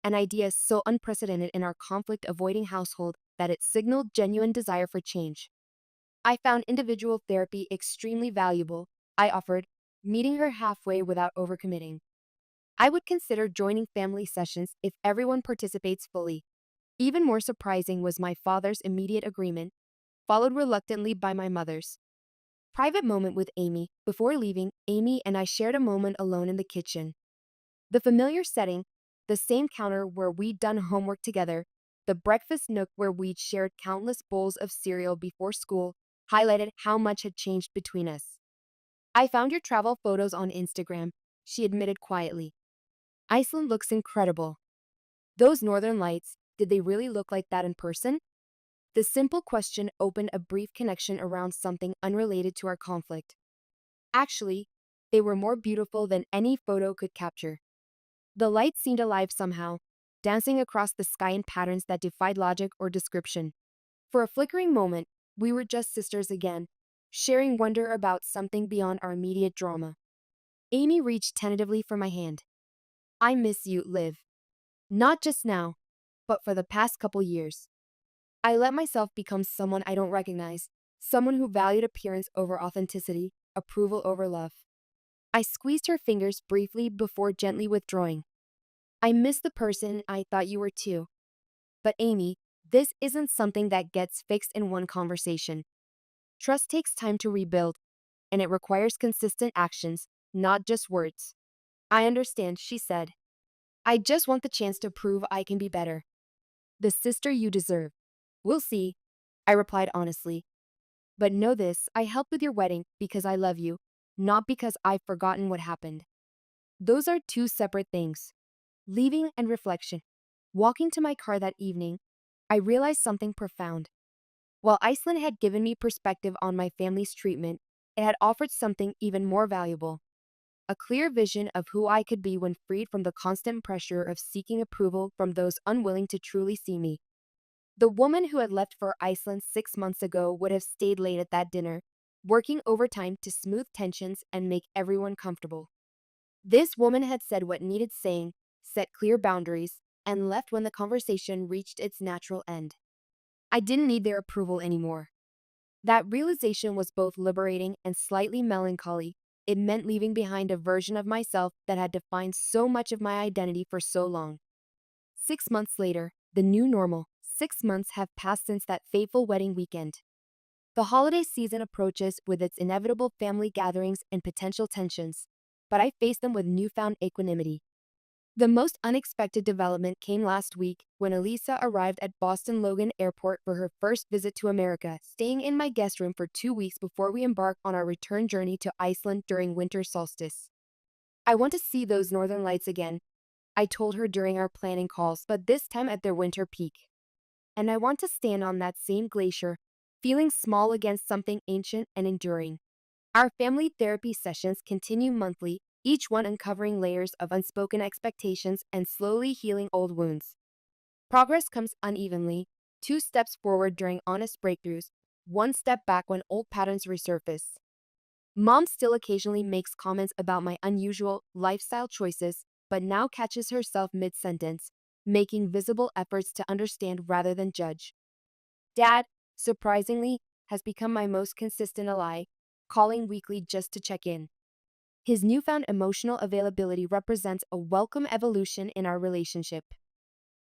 an idea so unprecedented in our conflict-avoiding household that it signaled genuine desire for change. I found individual therapy extremely valuable, I offered, meeting her halfway without overcommitting. I would consider joining family sessions if everyone participates fully. Even more surprising was my father's immediate agreement, followed reluctantly by my mother's. Private moment with Amy. Before leaving, Amy and I shared a moment alone in the kitchen. The familiar setting, the same counter where we'd done homework together, the breakfast nook where we'd shared countless bowls of cereal before school, highlighted how much had changed between us. I found your travel photos on Instagram, she admitted quietly. Iceland looks incredible. Those northern lights, did they really look like that in person? The simple question opened a brief connection around something unrelated to our conflict. Actually, they were more beautiful than any photo could capture. The lights seemed alive somehow, dancing across the sky in patterns that defied logic or description. For a flickering moment, we were just sisters again, sharing wonder about something beyond our immediate drama. Amy reached tentatively for my hand. I miss you, Liv. Not just now, but for the past couple years. I let myself become someone I don't recognize, someone who valued appearance over authenticity, approval over love. I squeezed her fingers briefly before gently withdrawing. I miss the person I thought you were too. But Amy, this isn't something that gets fixed in one conversation. Trust takes time to rebuild, and it requires consistent actions, not just words. I understand, she said. I just want the chance to prove I can be better. The sister you deserve. We'll see, I replied honestly. But know this, I helped with your wedding because I love you, not because I've forgotten what happened. Those are two separate things. Leaving and reflection. Walking to my car that evening, I realized something profound. While Iceland had given me perspective on my family's treatment, it had offered something even more valuable. A clear vision of who I could be when freed from the constant pressure of seeking approval from those unwilling to truly see me. The woman who had left for Iceland 6 months ago would have stayed late at that dinner, working overtime to smooth tensions and make everyone comfortable. This woman had said what needed saying, set clear boundaries, and left when the conversation reached its natural end. I didn't need their approval anymore. That realization was both liberating and slightly melancholy. It meant leaving behind a version of myself that had defined so much of my identity for so long. 6 months later, the new normal. 6 months have passed since that fateful wedding weekend. The holiday season approaches with its inevitable family gatherings and potential tensions, but I face them with newfound equanimity. The most unexpected development came last week when Elisa arrived at Boston Logan Airport for her first visit to America, staying in my guest room for 2 weeks before we embark on our return journey to Iceland during winter solstice. I want to see those northern lights again, I told her during our planning calls, but this time at their winter peak. And I want to stand on that same glacier, feeling small against something ancient and enduring. Our family therapy sessions continue monthly, each one uncovering layers of unspoken expectations and slowly healing old wounds. Progress comes unevenly, 2 steps forward during honest breakthroughs, 1 step back when old patterns resurface. Mom still occasionally makes comments about my unusual lifestyle choices, but now catches herself mid-sentence, making visible efforts to understand rather than judge. Dad, surprisingly, has become my most consistent ally, calling weekly just to check in. His newfound emotional availability represents a welcome evolution in our relationship.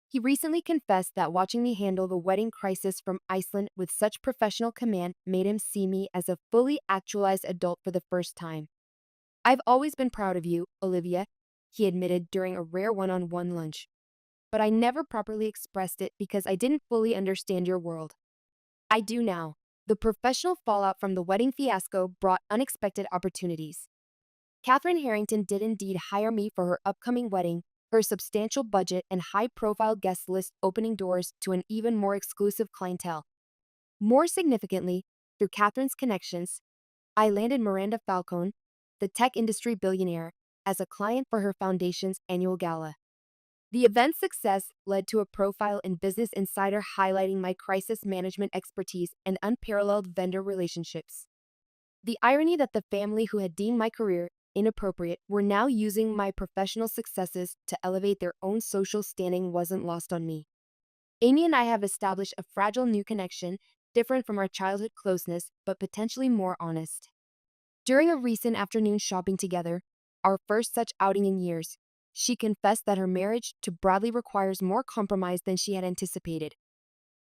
He recently confessed that watching me handle the wedding crisis from Iceland with such professional command made him see me as a fully actualized adult for the first time. I've always been proud of you, Olivia, he admitted during a rare one-on-one lunch. But I never properly expressed it because I didn't fully understand your world. I do now. The professional fallout from the wedding fiasco brought unexpected opportunities. Catherine Harrington did indeed hire me for her upcoming wedding, her substantial budget and high-profile guest list opening doors to an even more exclusive clientele. More significantly, through Catherine's connections, I landed Miranda Falcone, the tech industry billionaire, as a client for her foundation's annual gala. The event's success led to a profile in Business Insider highlighting my crisis management expertise and unparalleled vendor relationships. The irony that the family who had deemed my career inappropriate were now using my professional successes to elevate their own social standing wasn't lost on me. Amy and I have established a fragile new connection, different from our childhood closeness, but potentially more honest. During a recent afternoon shopping together, our first such outing in years, she confessed that her marriage to Bradley requires more compromise than she had anticipated.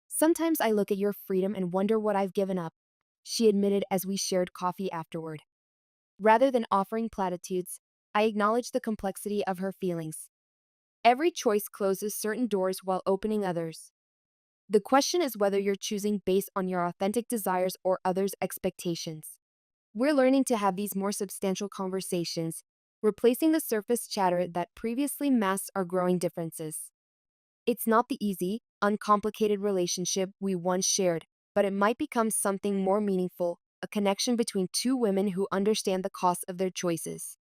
Sometimes I look at your freedom and wonder what I've given up, she admitted as we shared coffee afterward. Rather than offering platitudes, I acknowledged the complexity of her feelings. Every choice closes certain doors while opening others. The question is whether you're choosing based on your authentic desires or others' expectations. We're learning to have these more substantial conversations, replacing the surface chatter that previously masked our growing differences. It's not the easy, uncomplicated relationship we once shared, but it might become something more meaningful, a connection between two women who understand the cost of their choices.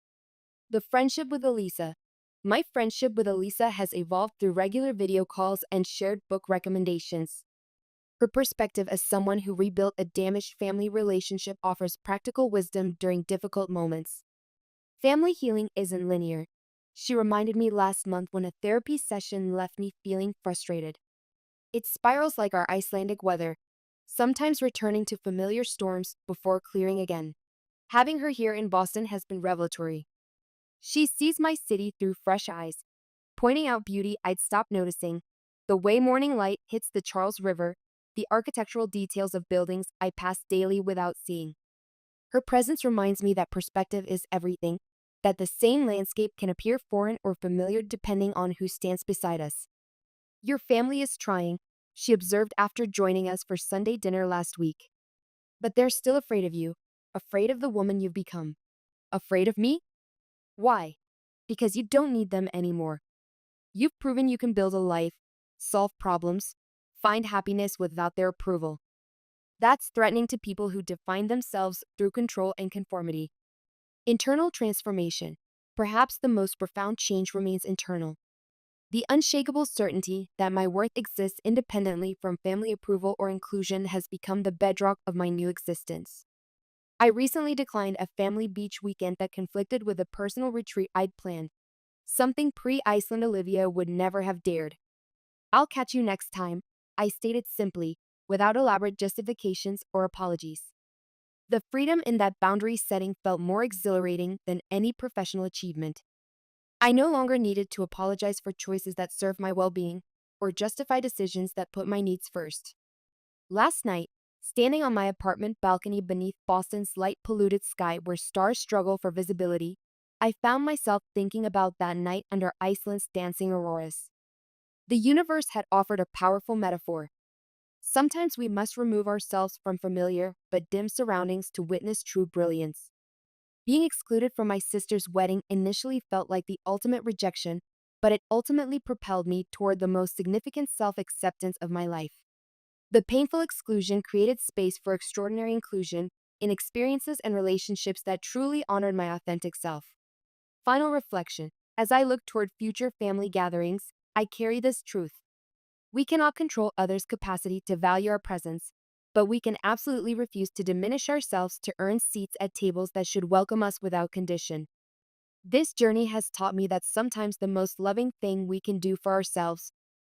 The friendship with Elisa. My friendship with Elisa has evolved through regular video calls and shared book recommendations. Her perspective as someone who rebuilt a damaged family relationship offers practical wisdom during difficult moments. Family healing isn't linear. She reminded me last month when a therapy session left me feeling frustrated. It spirals like our Icelandic weather, sometimes returning to familiar storms before clearing again. Having her here in Boston has been revelatory. She sees my city through fresh eyes, pointing out beauty I'd stopped noticing, the way morning light hits the Charles River, the architectural details of buildings I pass daily without seeing. Her presence reminds me that perspective is everything, that the same landscape can appear foreign or familiar depending on who stands beside us. Your family is trying, she observed after joining us for Sunday dinner last week. But they're still afraid of you, afraid of the woman you've become. Afraid of me? Why? Because you don't need them anymore. You've proven you can build a life, solve problems, find happiness without their approval. That's threatening to people who define themselves through control and conformity. Internal transformation. Perhaps the most profound change remains internal. The unshakable certainty that my worth exists independently from family approval or inclusion has become the bedrock of my new existence. I recently declined a family beach weekend that conflicted with a personal retreat I'd planned, something pre-Iceland Olivia would never have dared. I'll catch you next time, I stated simply, without elaborate justifications or apologies. The freedom in that boundary setting felt more exhilarating than any professional achievement. I no longer needed to apologize for choices that serve my well-being or justify decisions that put my needs first. Last night, standing on my apartment balcony beneath Boston's light-polluted sky where stars struggle for visibility, I found myself thinking about that night under Iceland's dancing auroras. The universe had offered a powerful metaphor. Sometimes we must remove ourselves from familiar but dim surroundings to witness true brilliance. Being excluded from my sister's wedding initially felt like the ultimate rejection, but it ultimately propelled me toward the most significant self-acceptance of my life. The painful exclusion created space for extraordinary inclusion in experiences and relationships that truly honored my authentic self. Final reflection. As I look toward future family gatherings, I carry this truth. We cannot control others' capacity to value our presence, but we can absolutely refuse to diminish ourselves to earn seats at tables that should welcome us without condition. This journey has taught me that sometimes the most loving thing we can do for ourselves,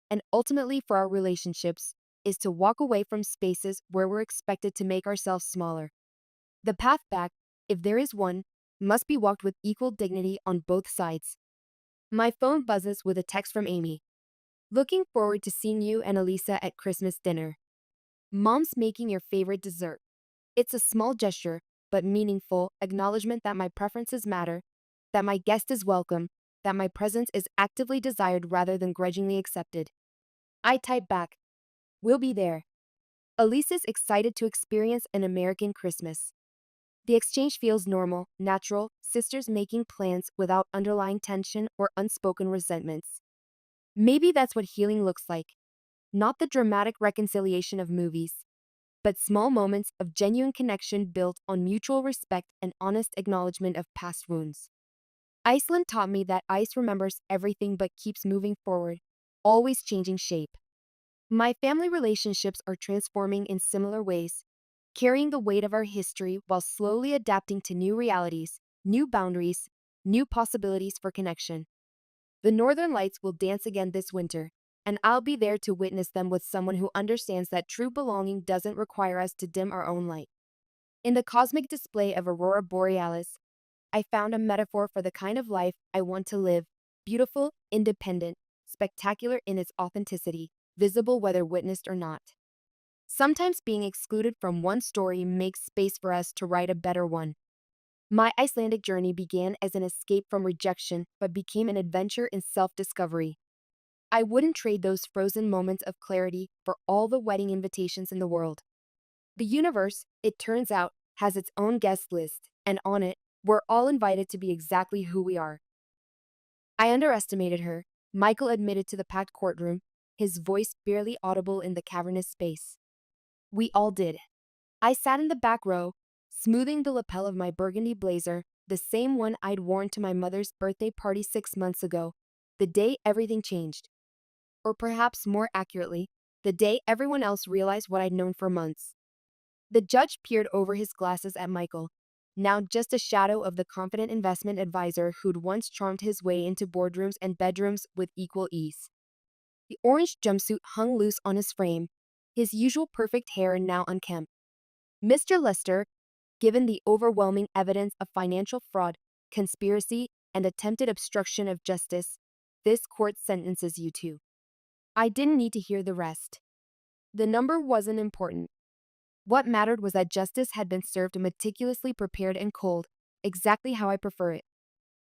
and ultimately for our relationships, is to walk away from spaces where we're expected to make ourselves smaller. The path back, if there is one, must be walked with equal dignity on both sides. My phone buzzes with a text from Amy. Looking forward to seeing you and Elisa at Christmas dinner. Mom's making your favorite dessert. It's a small gesture, but meaningful acknowledgement that my preferences matter, that my guest is welcome, that my presence is actively desired rather than grudgingly accepted. I type back, we'll be there. Elisa's excited to experience an American Christmas. The exchange feels normal, natural, sisters making plans without underlying tension or unspoken resentments. Maybe that's what healing looks like. Not the dramatic reconciliation of movies, but small moments of genuine connection built on mutual respect and honest acknowledgement of past wounds. Iceland taught me that ice remembers everything but keeps moving forward, always changing shape. My family relationships are transforming in similar ways, carrying the weight of our history while slowly adapting to new realities, new boundaries, new possibilities for connection. The Northern Lights will dance again this winter, and I'll be there to witness them with someone who understands that true belonging doesn't require us to dim our own light. In the cosmic display of Aurora Borealis, I found a metaphor for the kind of life I want to live: beautiful, independent, spectacular in its authenticity, visible whether witnessed or not. Sometimes being excluded from one story makes space for us to write a better one. My Icelandic journey began as an escape from rejection but became an adventure in self-discovery. I wouldn't trade those frozen moments of clarity for all the wedding invitations in the world. The universe, it turns out, has its own guest list, and on it, we're all invited to be exactly who we are. I underestimated her, Michael admitted to the packed courtroom, his voice barely audible in the cavernous space. We all did. I sat in the back row, smoothing the lapel of my burgundy blazer, the same one I'd worn to my mother's birthday party 6 months ago, the day everything changed. Or perhaps more accurately, the day everyone else realized what I'd known for months. The judge peered over his glasses at Michael, now just a shadow of the confident investment advisor who'd once charmed his way into boardrooms and bedrooms with equal ease. The orange jumpsuit hung loose on his frame, his usual perfect hair now unkempt. Mr. Lester, given the overwhelming evidence of financial fraud, conspiracy, and attempted obstruction of justice, this court sentences you to. I didn't need to hear the rest. The number wasn't important. What mattered was that justice had been served meticulously prepared and cold, exactly how I prefer it.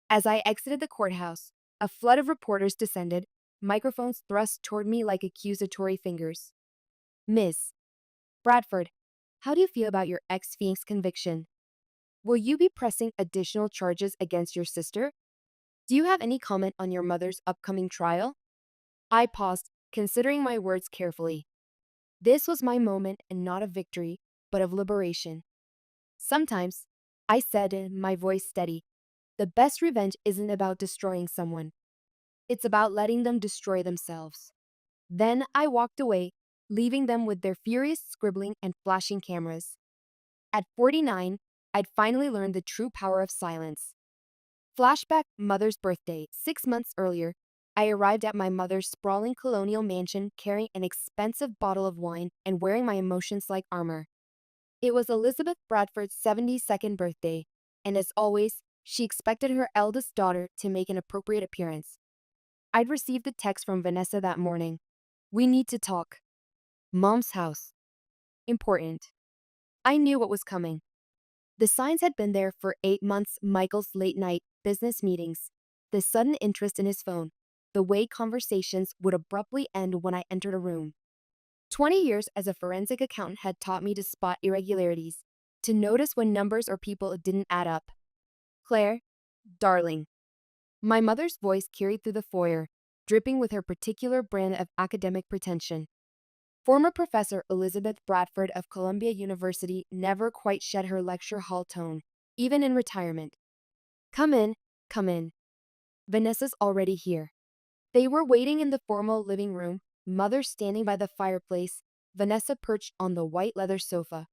As I exited the courthouse, a flood of reporters descended, microphones thrust toward me like accusatory fingers. Miss Bradford, how do you feel about your ex-fiancé's conviction? Will you be pressing additional charges against your sister? Do you have any comment on your mother's upcoming trial? I paused, considering my words carefully. This was my moment, and not of victory, but of liberation. Sometimes, I said, my voice steady, the best revenge isn't about destroying someone. It's about letting them destroy themselves. Then I walked away, leaving them with their furious scribbling and flashing cameras. At 49, I'd finally learned the true power of silence. Flashback: mother's birthday. 6 months earlier, I arrived at my mother's sprawling colonial mansion carrying an expensive bottle of wine and wearing my emotions like armor. It was Elizabeth Bradford's 72nd birthday, and as always, she expected her eldest daughter to make an appropriate appearance. I'd received a text from Vanessa that morning. We need to talk. Mom's house. Important. I knew what was coming. The signs had been there for 8 months: Michael's late-night business meetings, the sudden interest in his phone, the way conversations would abruptly end when I entered a room. 20 years as a forensic accountant had taught me to spot irregularities, to notice when numbers or people didn't add up. Claire, darling. My mother's voice carried through the foyer, dripping with her particular brand of academic pretension. Former Professor Elizabeth Bradford of Columbia University never quite shed her lecture hall tone, even in retirement. Come in, come in. Vanessa's already here. They were waiting in the formal living room, Mother standing by the fireplace, Vanessa perched on the white leather sofa.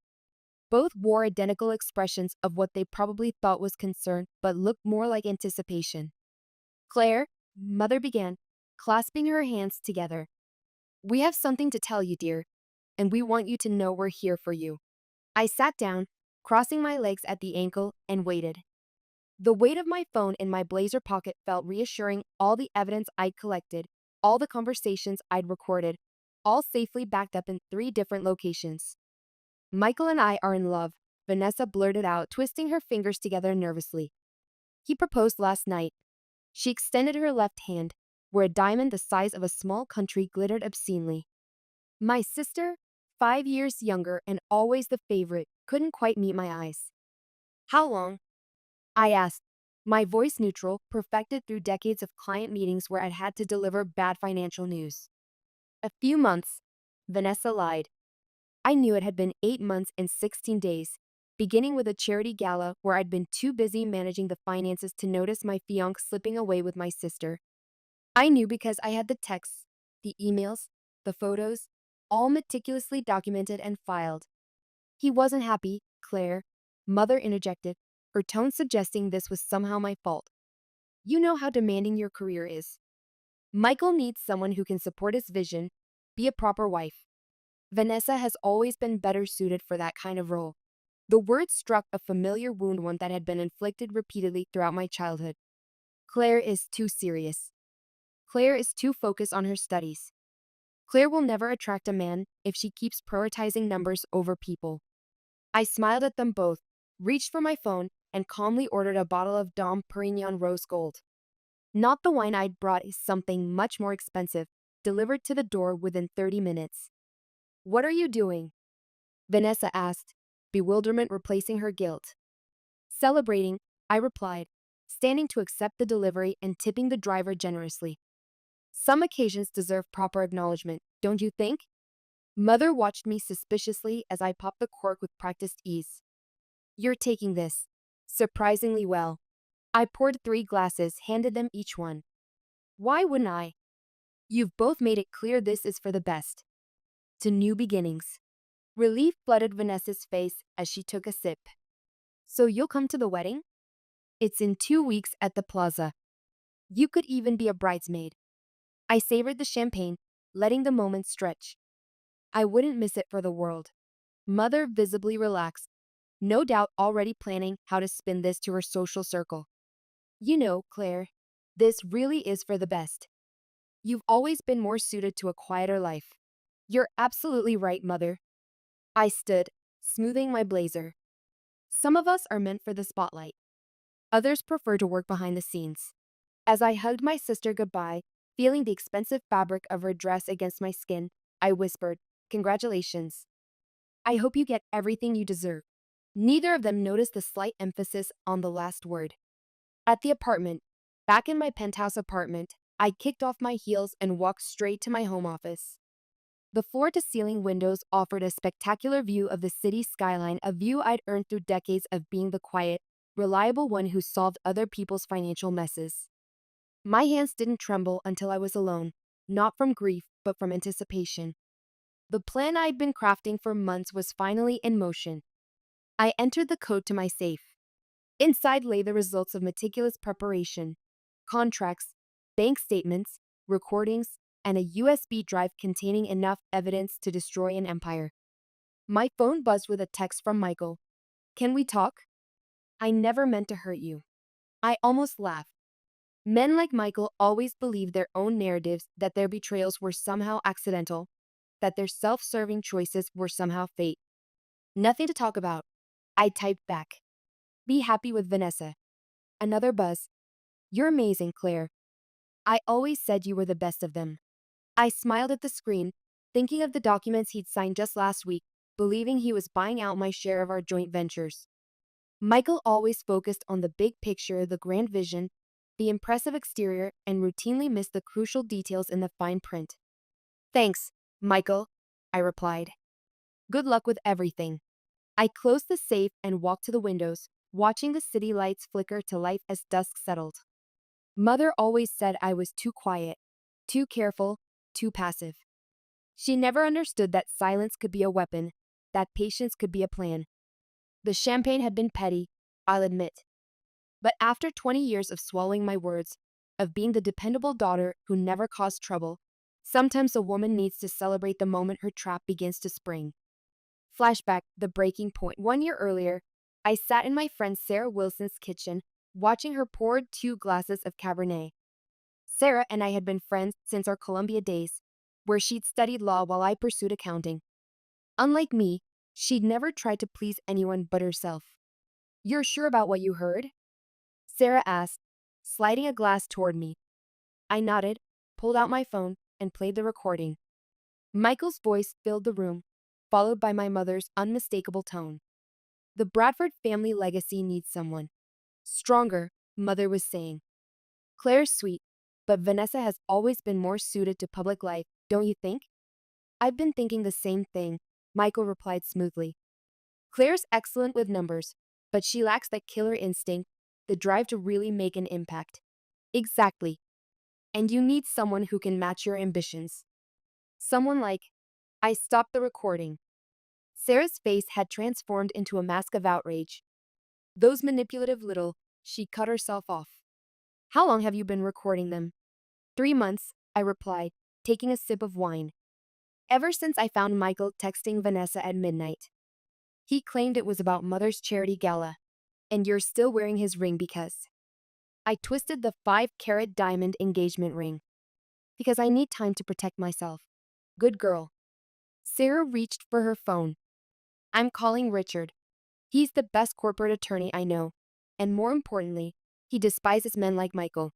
Both wore identical expressions of what they probably thought was concern, but looked more like anticipation. Claire, Mother began, clasping her hands together. We have something to tell you, dear. and we want you to know we're here for you. I sat down, crossing my legs at the ankle, and waited. The weight of my phone in my blazer pocket felt reassuring, all the evidence I'd collected, all the conversations I'd recorded, all safely backed up in 3 different locations. Michael and I are in love, Vanessa blurted out, twisting her fingers together nervously. He proposed last night. She extended her left hand, where a diamond the size of a small country glittered obscenely. My sister, 5 years younger and always the favorite, couldn't quite meet my eyes. How long? I asked, my voice neutral, perfected through decades of client meetings where I'd had to deliver bad financial news. A few months, Vanessa lied. I knew it had been 8 months and 16 days, beginning with a charity gala where I'd been too busy managing the finances to notice my fiancé slipping away with my sister. I knew because I had the texts, the emails, the photos, all meticulously documented and filed. He wasn't happy, Claire, Mother interjected, her tone suggesting this was somehow my fault. You know how demanding your career is. Michael needs someone who can support his vision, be a proper wife. Vanessa has always been better suited for that kind of role. The word struck a familiar wound, one that had been inflicted repeatedly throughout my childhood. Claire is too serious. Claire is too focused on her studies. Claire will never attract a man if she keeps prioritizing numbers over people. I smiled at them both, reached for my phone, and calmly ordered a bottle of Dom Perignon Rose Gold. Not the wine I'd brought, is something much more expensive, delivered to the door within 30 minutes. What are you doing? Vanessa asked, bewilderment replacing her guilt. Celebrating, I replied, standing to accept the delivery and tipping the driver generously. Some occasions deserve proper acknowledgement, don't you think? Mother watched me suspiciously as I popped the cork with practiced ease. You're taking this surprisingly well. I poured 3 glasses, handed them each one. Why wouldn't I? You've both made it clear this is for the best. To new beginnings. Relief flooded Vanessa's face as she took a sip. So you'll come to the wedding? It's in 2 weeks at the plaza. You could even be a bridesmaid. I savored the champagne, letting the moment stretch. I wouldn't miss it for the world. Mother visibly relaxed, no doubt already planning how to spin this to her social circle. You know, Claire, this really is for the best. You've always been more suited to a quieter life. You're absolutely right, Mother. I stood, smoothing my blazer. Some of us are meant for the spotlight. Others prefer to work behind the scenes. As I hugged my sister goodbye, feeling the expensive fabric of her dress against my skin, I whispered, "Congratulations. I hope you get everything you deserve." Neither of them noticed the slight emphasis on the last word. At the apartment, back in my penthouse apartment, I kicked off my heels and walked straight to my home office. The floor-to-ceiling windows offered a spectacular view of the city skyline, a view I'd earned through decades of being the quiet, reliable one who solved other people's financial messes. My hands didn't tremble until I was alone, not from grief, but from anticipation. The plan I'd been crafting for months was finally in motion. I entered the code to my safe. Inside lay the results of meticulous preparation: contracts, bank statements, recordings, and a USB drive containing enough evidence to destroy an empire. My phone buzzed with a text from Michael. "Can we talk? I never meant to hurt you." I almost laughed. Men like Michael always believed their own narratives, that their betrayals were somehow accidental, that their self-serving choices were somehow fate. Nothing to talk about. I typed back. Be happy with Vanessa. Another buzz. You're amazing, Claire. I always said you were the best of them. I smiled at the screen, thinking of the documents he'd signed just last week, believing he was buying out my share of our joint ventures. Michael always focused on the big picture, the grand vision, the impressive exterior, and routinely missed the crucial details in the fine print. Thanks, Michael, I replied. Good luck with everything. I closed the safe and walked to the windows, watching the city lights flicker to life as dusk settled. Mother always said I was too quiet, too careful, too passive. She never understood that silence could be a weapon, that patience could be a plan. The champagne had been petty, I'll admit. But after 20 years of swallowing my words, of being the dependable daughter who never caused trouble, Sometimes a woman needs to celebrate the moment her trap begins to spring. Flashback, the breaking point. 1 year earlier, I sat in my friend Sarah Wilson's kitchen, watching her pour 2 glasses of Cabernet. Sarah and I had been friends since our Columbia days, where she'd studied law while I pursued accounting. Unlike me, she'd never tried to please anyone but herself. "You're sure about what you heard?" Sarah asked, sliding a glass toward me. I nodded, pulled out my phone, and played the recording. Michael's voice filled the room, followed by my mother's unmistakable tone. "The Bradford family legacy needs someone stronger," Mother was saying. "Claire's sweet, but Vanessa has always been more suited to public life, don't you think?" "I've been thinking the same thing," Michael replied smoothly. "Claire's excellent with numbers, but she lacks that killer instinct, the drive to really make an impact." "Exactly. And you need someone who can match your ambitions. Someone like—" I stopped the recording. Sarah's face had transformed into a mask of outrage. "Those manipulative little—" She cut herself off. "How long have you been recording them?" "3 months, I replied, taking a sip of wine. "Ever since I found Michael texting Vanessa at midnight. He claimed it was about Mother's charity gala. And you're still wearing his ring because—" I twisted the 5-carat diamond engagement ring. "Because I need time to protect myself." "Good girl." Sarah reached for her phone. "I'm calling Richard. He's the best corporate attorney I know. And more importantly, he despises men like Michael."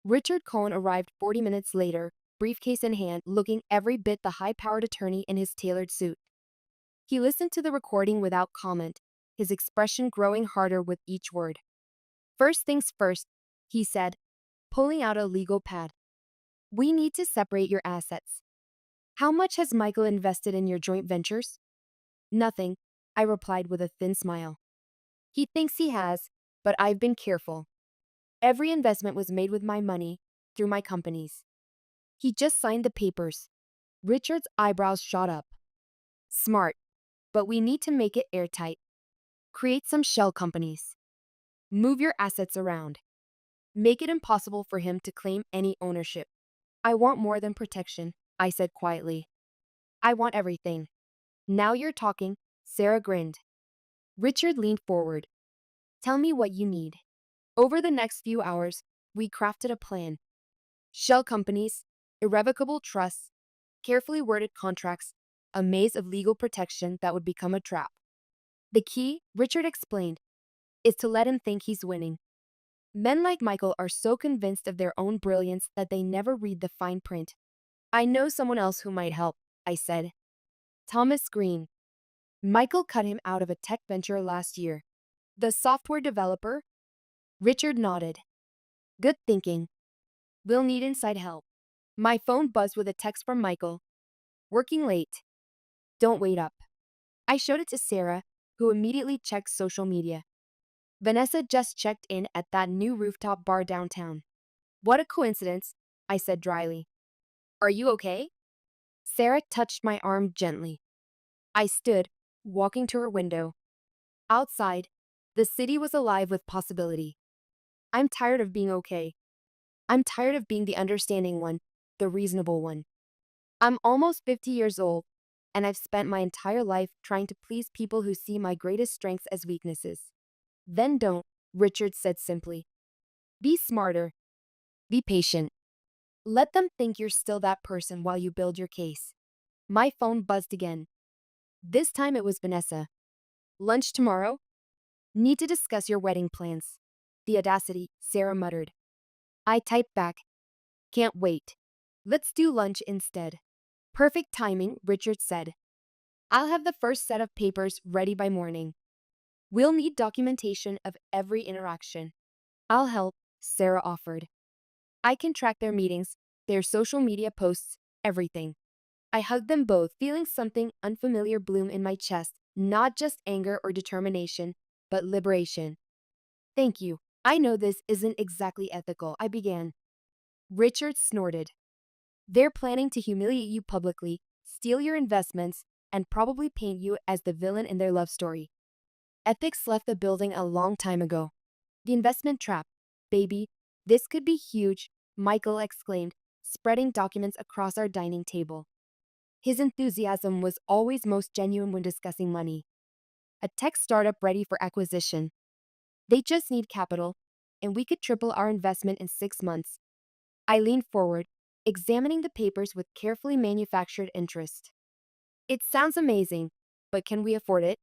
Richard Cohen arrived 40 minutes later, briefcase in hand, looking every bit the high-powered attorney in his tailored suit. He listened to the recording without comment, his expression growing harder with each word. "First things first," he said, pulling out a legal pad. "We need to separate your assets. How much has Michael invested in your joint ventures?" "Nothing," I replied with a thin smile. "He thinks he has, but I've been careful. Every investment was made with my money, through my companies." "He just signed the papers." Richard's eyebrows shot up. "Smart, but we need to make it airtight. Create some shell companies. Move your assets around. Make it impossible for him to claim any ownership." "I want more than protection," I said quietly. "I want everything." "Now you're talking," Sarah grinned. Richard leaned forward. "Tell me what you need." Over the next few hours, we crafted a plan. Shell companies, irrevocable trusts, carefully worded contracts, a maze of legal protection that would become a trap. "The key," Richard explained, "is to let him think he's winning. Men like Michael are so convinced of their own brilliance that they never read the fine print." "I know someone else who might help," I said. "Thomas Green. Michael cut him out of a tech venture last year." "The software developer?" Richard nodded. "Good thinking. We'll need inside help." My phone buzzed with a text from Michael. "Working late. Don't wait up." I showed it to Sarah, who immediately checked social media. "Vanessa just checked in at that new rooftop bar downtown." "What a coincidence," I said dryly. "Are you okay?" Sarah touched my arm gently. I stood, walking to her window. Outside, the city was alive with possibility. "I'm tired of being okay. I'm tired of being the understanding one, the reasonable one. I'm almost 50 years old, and I've spent my entire life trying to please people who see my greatest strengths as weaknesses." "Then don't," Richard said simply. "Be smarter. Be patient. Let them think you're still that person while you build your case." My phone buzzed again. This time it was Vanessa. "Lunch tomorrow? Need to discuss your wedding plans." "The audacity," Sarah muttered. I typed back, "Can't wait. Let's do lunch instead." "Perfect timing," Richard said. "I'll have the first set of papers ready by morning. We'll need documentation of every interaction." "I'll help," Sarah offered. "I can track their meetings, their social media posts, everything." I hugged them both, feeling something unfamiliar bloom in my chest, not just anger or determination, but liberation. "Thank you. I know this isn't exactly ethical," I began. Richard snorted. "They're planning to humiliate you publicly, steal your investments, and probably paint you as the villain in their love story. Ethics left the building a long time ago." "The investment trap. Baby, this could be huge," Michael exclaimed, spreading documents across our dining table. His enthusiasm was always most genuine when discussing money. A tech startup ready for acquisition. They just need capital, and we could triple our investment in 6 months. I leaned forward, examining the papers with carefully manufactured interest. It sounds amazing, but can we afford it?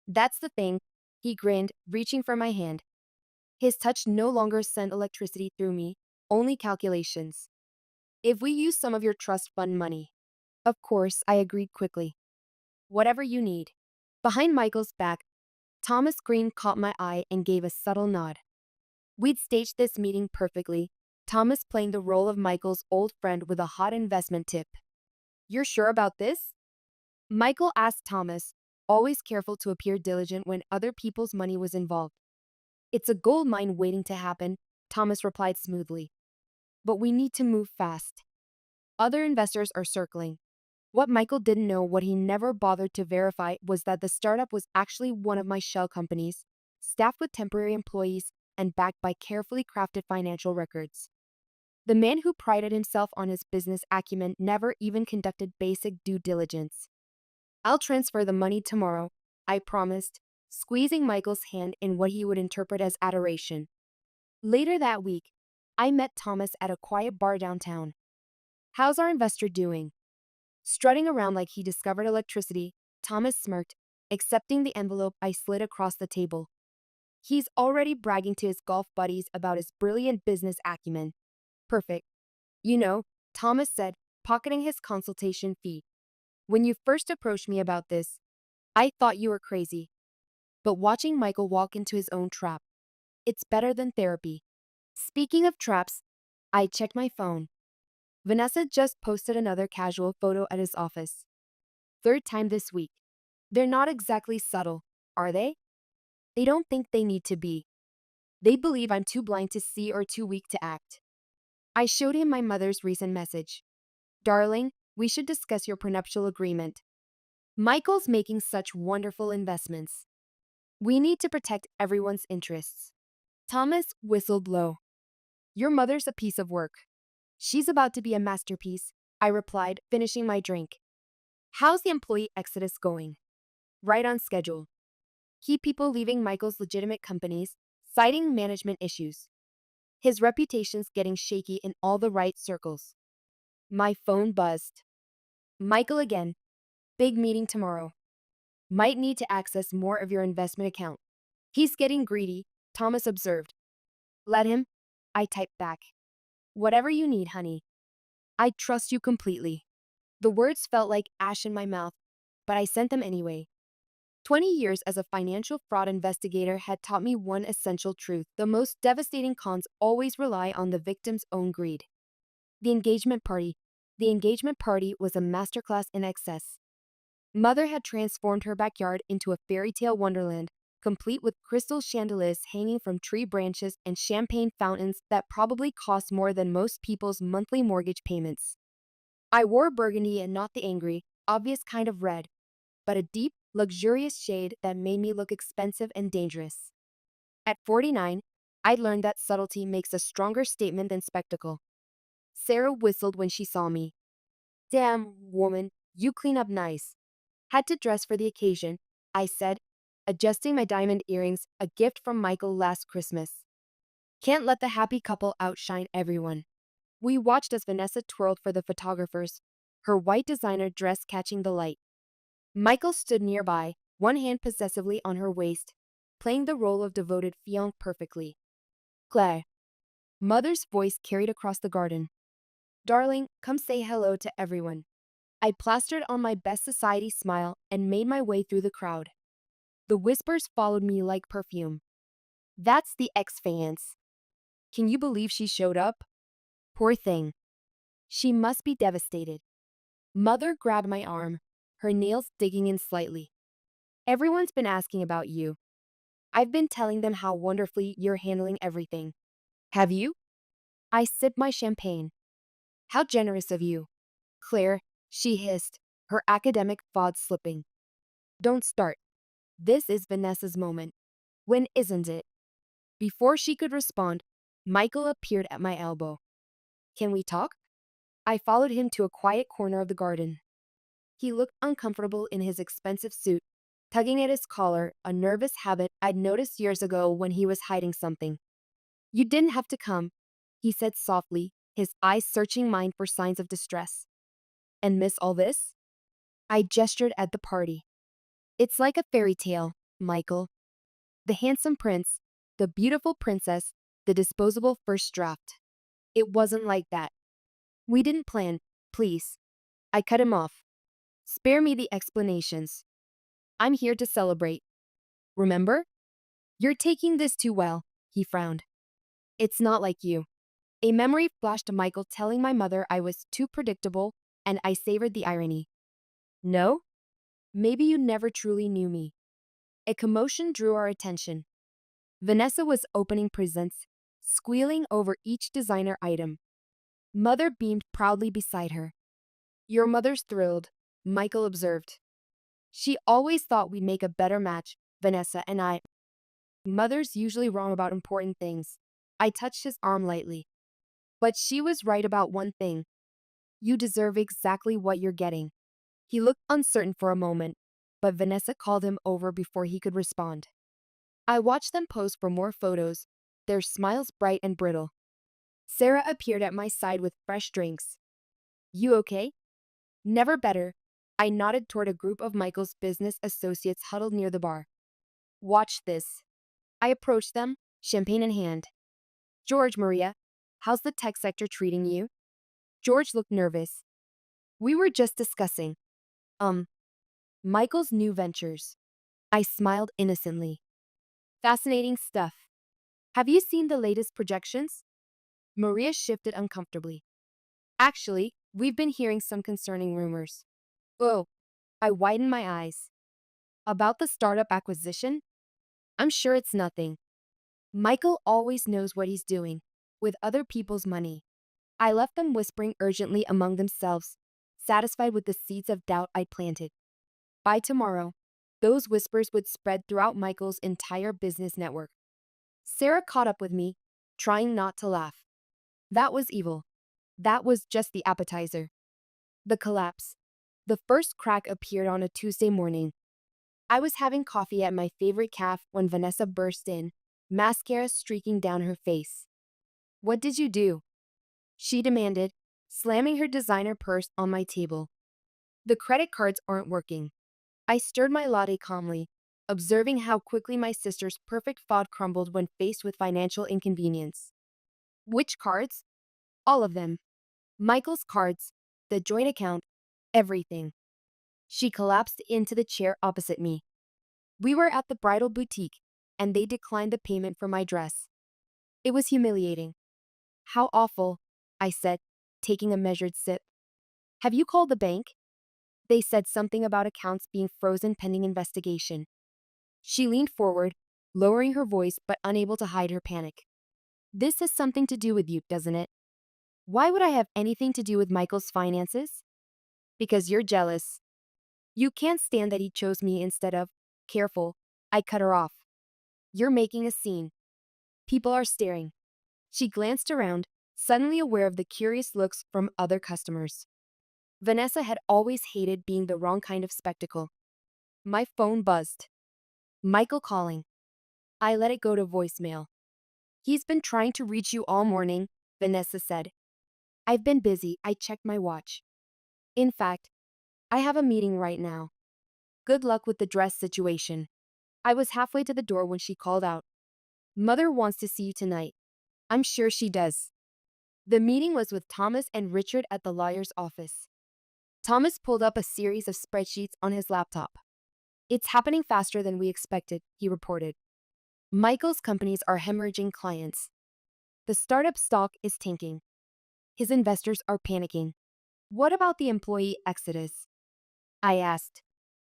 That's the thing, he grinned, reaching for my hand. His touch no longer sent electricity through me, only calculations. If we use some of your trust fund money. Of course, I agreed quickly. Whatever you need. Behind Michael's back, Thomas Green caught my eye and gave a subtle nod. We'd staged this meeting perfectly, Thomas playing the role of Michael's old friend with a hot investment tip. You're sure about this? Michael asked Thomas, always careful to appear diligent when other people's money was involved. It's a gold mine waiting to happen, Thomas replied smoothly. But we need to move fast. Other investors are circling. What Michael didn't know, what he never bothered to verify, was that the startup was actually one of my shell companies, staffed with temporary employees and backed by carefully crafted financial records. The man who prided himself on his business acumen never even conducted basic due diligence. I'll transfer the money tomorrow, I promised, squeezing Michael's hand in what he would interpret as adoration. Later that week, I met Thomas at a quiet bar downtown. How's our investor doing? Strutting around like he discovered electricity, Thomas smirked, accepting the envelope I slid across the table. He's already bragging to his golf buddies about his brilliant business acumen. Perfect. You know, Thomas said, pocketing his consultation fee. When you first approached me about this, I thought you were crazy. But watching Michael walk into his own trap, it's better than therapy. Speaking of traps, I checked my phone. Vanessa just posted another casual photo at his office. Third time this week. They're not exactly subtle, are they? They don't think they need to be. They believe I'm too blind to see or too weak to act. I showed him my mother's recent message. Darling, we should discuss your prenuptial agreement. Michael's making such wonderful investments. We need to protect everyone's interests. Thomas whistled low. Your mother's a piece of work. She's about to be a masterpiece, I replied, finishing my drink. How's the employee exodus going? Right on schedule. Key people leaving Michael's legitimate companies, citing management issues. His reputation's getting shaky in all the right circles. My phone buzzed. Michael again. Big meeting tomorrow. Might need to access more of your investment account. He's getting greedy, Thomas observed. Let him, I typed back. Whatever you need, honey. I trust you completely. The words felt like ash in my mouth, but I sent them anyway. 20 years as a financial fraud investigator had taught me one essential truth. The most devastating cons always rely on the victim's own greed. The engagement party. The engagement party was a masterclass in excess. Mother had transformed her backyard into a fairy tale wonderland, complete with crystal chandeliers hanging from tree branches and champagne fountains that probably cost more than most people's monthly mortgage payments. I wore burgundy and not the angry, obvious kind of red, but a deep, luxurious shade that made me look expensive and dangerous. At 49, I'd learned that subtlety makes a stronger statement than spectacle. Sarah whistled when she saw me. Damn, woman, you clean up nice. Had to dress for the occasion, I said, adjusting my diamond earrings, a gift from Michael last Christmas. Can't let the happy couple outshine everyone. We watched as Vanessa twirled for the photographers, her white designer dress catching the light. Michael stood nearby, one hand possessively on her waist, playing the role of devoted fiancé perfectly. Claire. Mother's voice carried across the garden. Darling, come say hello to everyone. I plastered on my best society smile and made my way through the crowd. The whispers followed me like perfume. That's the ex-fiancé. Can you believe she showed up? Poor thing. She must be devastated. Mother grabbed my arm, her nails digging in slightly. Everyone's been asking about you. I've been telling them how wonderfully you're handling everything. Have you? I sipped my champagne. How generous of you. Claire, she hissed, her academic vod slipping. Don't start. This is Vanessa's moment. When isn't it? Before she could respond, Michael appeared at my elbow. Can we talk? I followed him to a quiet corner of the garden. He looked uncomfortable in his expensive suit, tugging at his collar, a nervous habit I'd noticed years ago when he was hiding something. You didn't have to come, he said softly, his eyes searching mine for signs of distress. And miss all this? I gestured at the party. It's like a fairy tale, Michael. The handsome prince, the beautiful princess, the disposable first draft. It wasn't like that. We didn't plan, please. I cut him off. Spare me the explanations. I'm here to celebrate. Remember? You're taking this too well, he frowned. It's not like you. A memory flashed to Michael telling my mother I was too predictable, and I savored the irony. No? Maybe you never truly knew me. A commotion drew our attention. Vanessa was opening presents, squealing over each designer item. Mother beamed proudly beside her. Your mother's thrilled, Michael observed. She always thought we'd make a better match, Vanessa and I. Mother's usually wrong about important things. I touched his arm lightly. But she was right about one thing. You deserve exactly what you're getting. He looked uncertain for a moment, but Vanessa called him over before he could respond. I watched them pose for more photos, their smiles bright and brittle. Sarah appeared at my side with fresh drinks. You okay? Never better. I nodded toward a group of Michael's business associates huddled near the bar. Watch this. I approached them, champagne in hand. George, Maria, how's the tech sector treating you? George looked nervous. We were just discussing. Michael's new ventures. I smiled innocently. Fascinating stuff. Have you seen the latest projections? Maria shifted uncomfortably. Actually, we've been hearing some concerning rumors. Oh, I widened my eyes. About the startup acquisition? I'm sure it's nothing. Michael always knows what he's doing, with other people's money. I left them whispering urgently among themselves, satisfied with the seeds of doubt I planted. By tomorrow, those whispers would spread throughout Michael's entire business network. Sarah caught up with me, trying not to laugh. That was evil. That was just the appetizer. The collapse. The first crack appeared on a Tuesday morning. I was having coffee at my favorite cafe when Vanessa burst in, mascara streaking down her face. What did you do? She demanded, slamming her designer purse on my table. The credit cards aren't working. I stirred my latte calmly, observing how quickly my sister's perfect fod crumbled when faced with financial inconvenience. Which cards? All of them. Michael's cards, the joint account, everything. She collapsed into the chair opposite me. We were at the bridal boutique, and they declined the payment for my dress. It was humiliating. How awful, I said, taking a measured sip. Have you called the bank? They said something about accounts being frozen pending investigation. She leaned forward, lowering her voice but unable to hide her panic. This has something to do with you, doesn't it? Why would I have anything to do with Michael's finances? Because you're jealous. You can't stand that he chose me instead of, careful, I cut her off. You're making a scene. People are staring. She glanced around, suddenly aware of the curious looks from other customers. Vanessa had always hated being the wrong kind of spectacle. My phone buzzed. Michael calling. I let it go to voicemail. He's been trying to reach you all morning, Vanessa said. I've been busy, I checked my watch. In fact, I have a meeting right now. Good luck with the dress situation. I was halfway to the door when she called out. Mother wants to see you tonight. I'm sure she does. The meeting was with Thomas and Richard at the lawyer's office. Thomas pulled up a series of spreadsheets on his laptop. It's happening faster than we expected, he reported. Michael's companies are hemorrhaging clients. The startup stock is tanking. His investors are panicking. What about the employee exodus? I asked.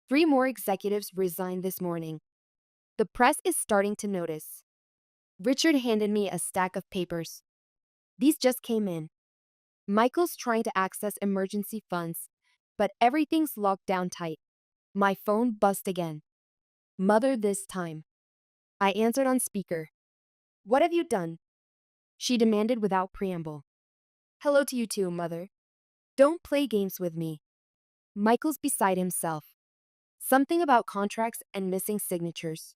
3 more executives resigned this morning. The press is starting to notice. Richard handed me a stack of papers. These just came in. Michael's trying to access emergency funds, but everything's locked down tight. My phone buzzed again. Mother this time. I answered on speaker. What have you done? She demanded without preamble. Hello to you too, Mother. Don't play games with me. Michael's beside himself. Something about contracts and missing signatures.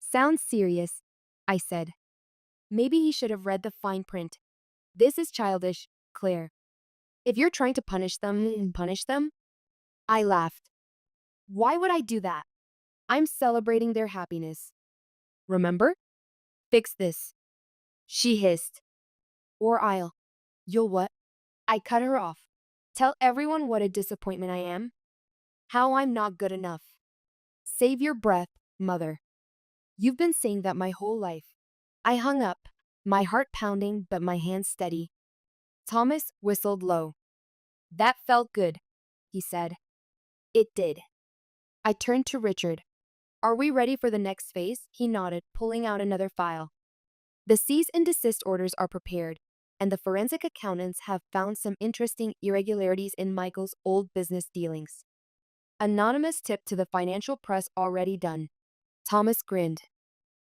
Sounds serious, I said. Maybe he should have read the fine print. This is childish, Claire. If you're trying to punish them, punish them. I laughed. Why would I do that? I'm celebrating their happiness. Remember? Fix this. She hissed. Or I'll. You'll what? I cut her off. Tell everyone what a disappointment I am. How I'm not good enough. Save your breath, mother. You've been saying that my whole life. I hung up, my heart pounding but my hands steady. Thomas whistled low. That felt good, he said. It did. I turned to Richard. Are we ready for the next phase? He nodded, pulling out another file. The cease and desist orders are prepared, and the forensic accountants have found some interesting irregularities in Michael's old business dealings. Anonymous tip to the financial press already done. Thomas grinned.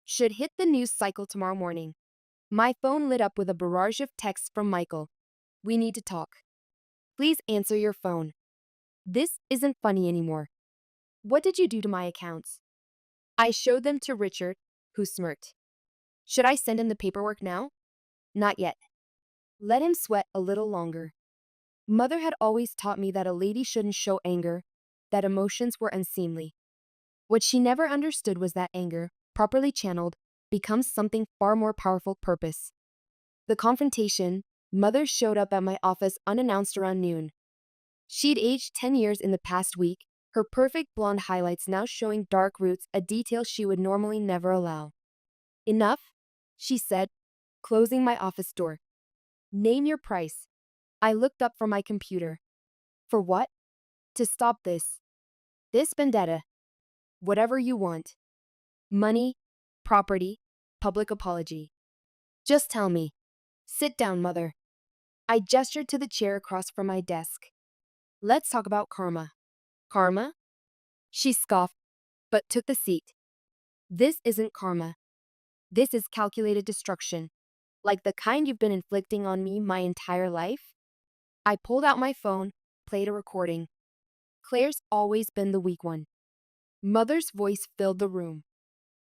Should hit the news cycle tomorrow morning. My phone lit up with a barrage of texts from Michael. We need to talk. Please answer your phone. This isn't funny anymore. What did you do to my accounts? I showed them to Richard, who smirked. Should I send him the paperwork now? Not yet. Let him sweat a little longer. Mother had always taught me that a lady shouldn't show anger, that emotions were unseemly. What she never understood was that anger, properly channeled, becomes something far more powerful purpose. The confrontation, Mother showed up at my office unannounced around noon. She'd aged 10 years in the past week, her perfect blonde highlights now showing dark roots, a detail she would normally never allow. Enough, she said, closing my office door. Name your price. I looked up from my computer. For what? To stop this. This vendetta. Whatever you want. Money, property, public apology. Just tell me. Sit down, Mother. I gestured to the chair across from my desk. Let's talk about karma. Karma? She scoffed, but took the seat. This isn't karma. This is calculated destruction, like the kind you've been inflicting on me my entire life. I pulled out my phone, played a recording. Claire's always been the weak one. Mother's voice filled the room.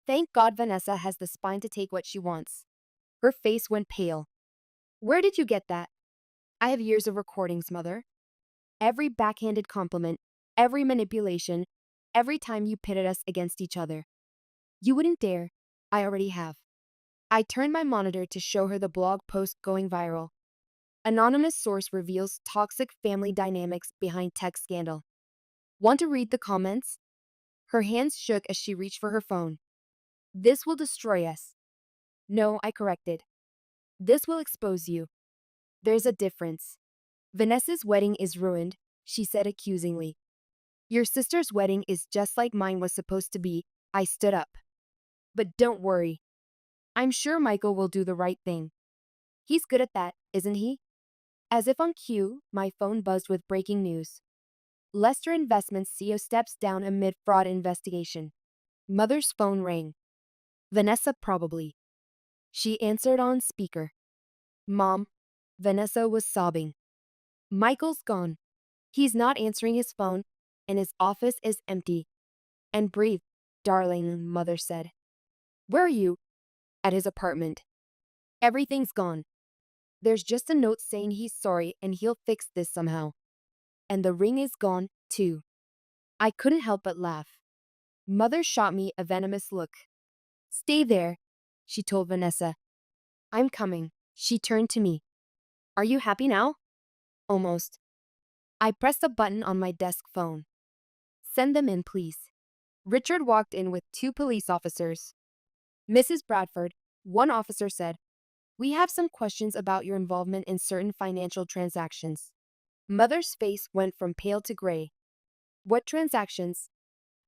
Thank God Vanessa has the spine to take what she wants. Her face went pale. Where did you get that? I have years of recordings, Mother. Every backhanded compliment, every manipulation, every time you pitted us against each other. You wouldn't dare. I already have. I turned my monitor to show her the blog post going viral. Anonymous source reveals toxic family dynamics behind tech scandal. Want to read the comments? Her hands shook as she reached for her phone. This will destroy us. No, I corrected. This will expose you. There's a difference. Vanessa's wedding is ruined, she said accusingly. Your sister's wedding is just like mine was supposed to be. I stood up. But don't worry. I'm sure Michael will do the right thing. He's good at that, isn't he? As if on cue, my phone buzzed with breaking news. Lester Investments CEO steps down amid fraud investigation. Mother's phone rang. Vanessa probably. She answered on speaker. Mom, Vanessa was sobbing. Michael's gone. He's not answering his phone, and his office is empty. And breathe, darling, Mother said. Where are you? At his apartment. Everything's gone. There's just a note saying he's sorry and he'll fix this somehow. And the ring is gone, too. I couldn't help but laugh. Mother shot me a venomous look. Stay there, she told Vanessa. I'm coming. She turned to me. Are you happy now? Almost. I pressed a button on my desk phone. Send them in, please. Richard walked in with 2 police officers. Mrs. Bradford, one officer said, we have some questions about your involvement in certain financial transactions. Mother's face went from pale to gray. What transactions?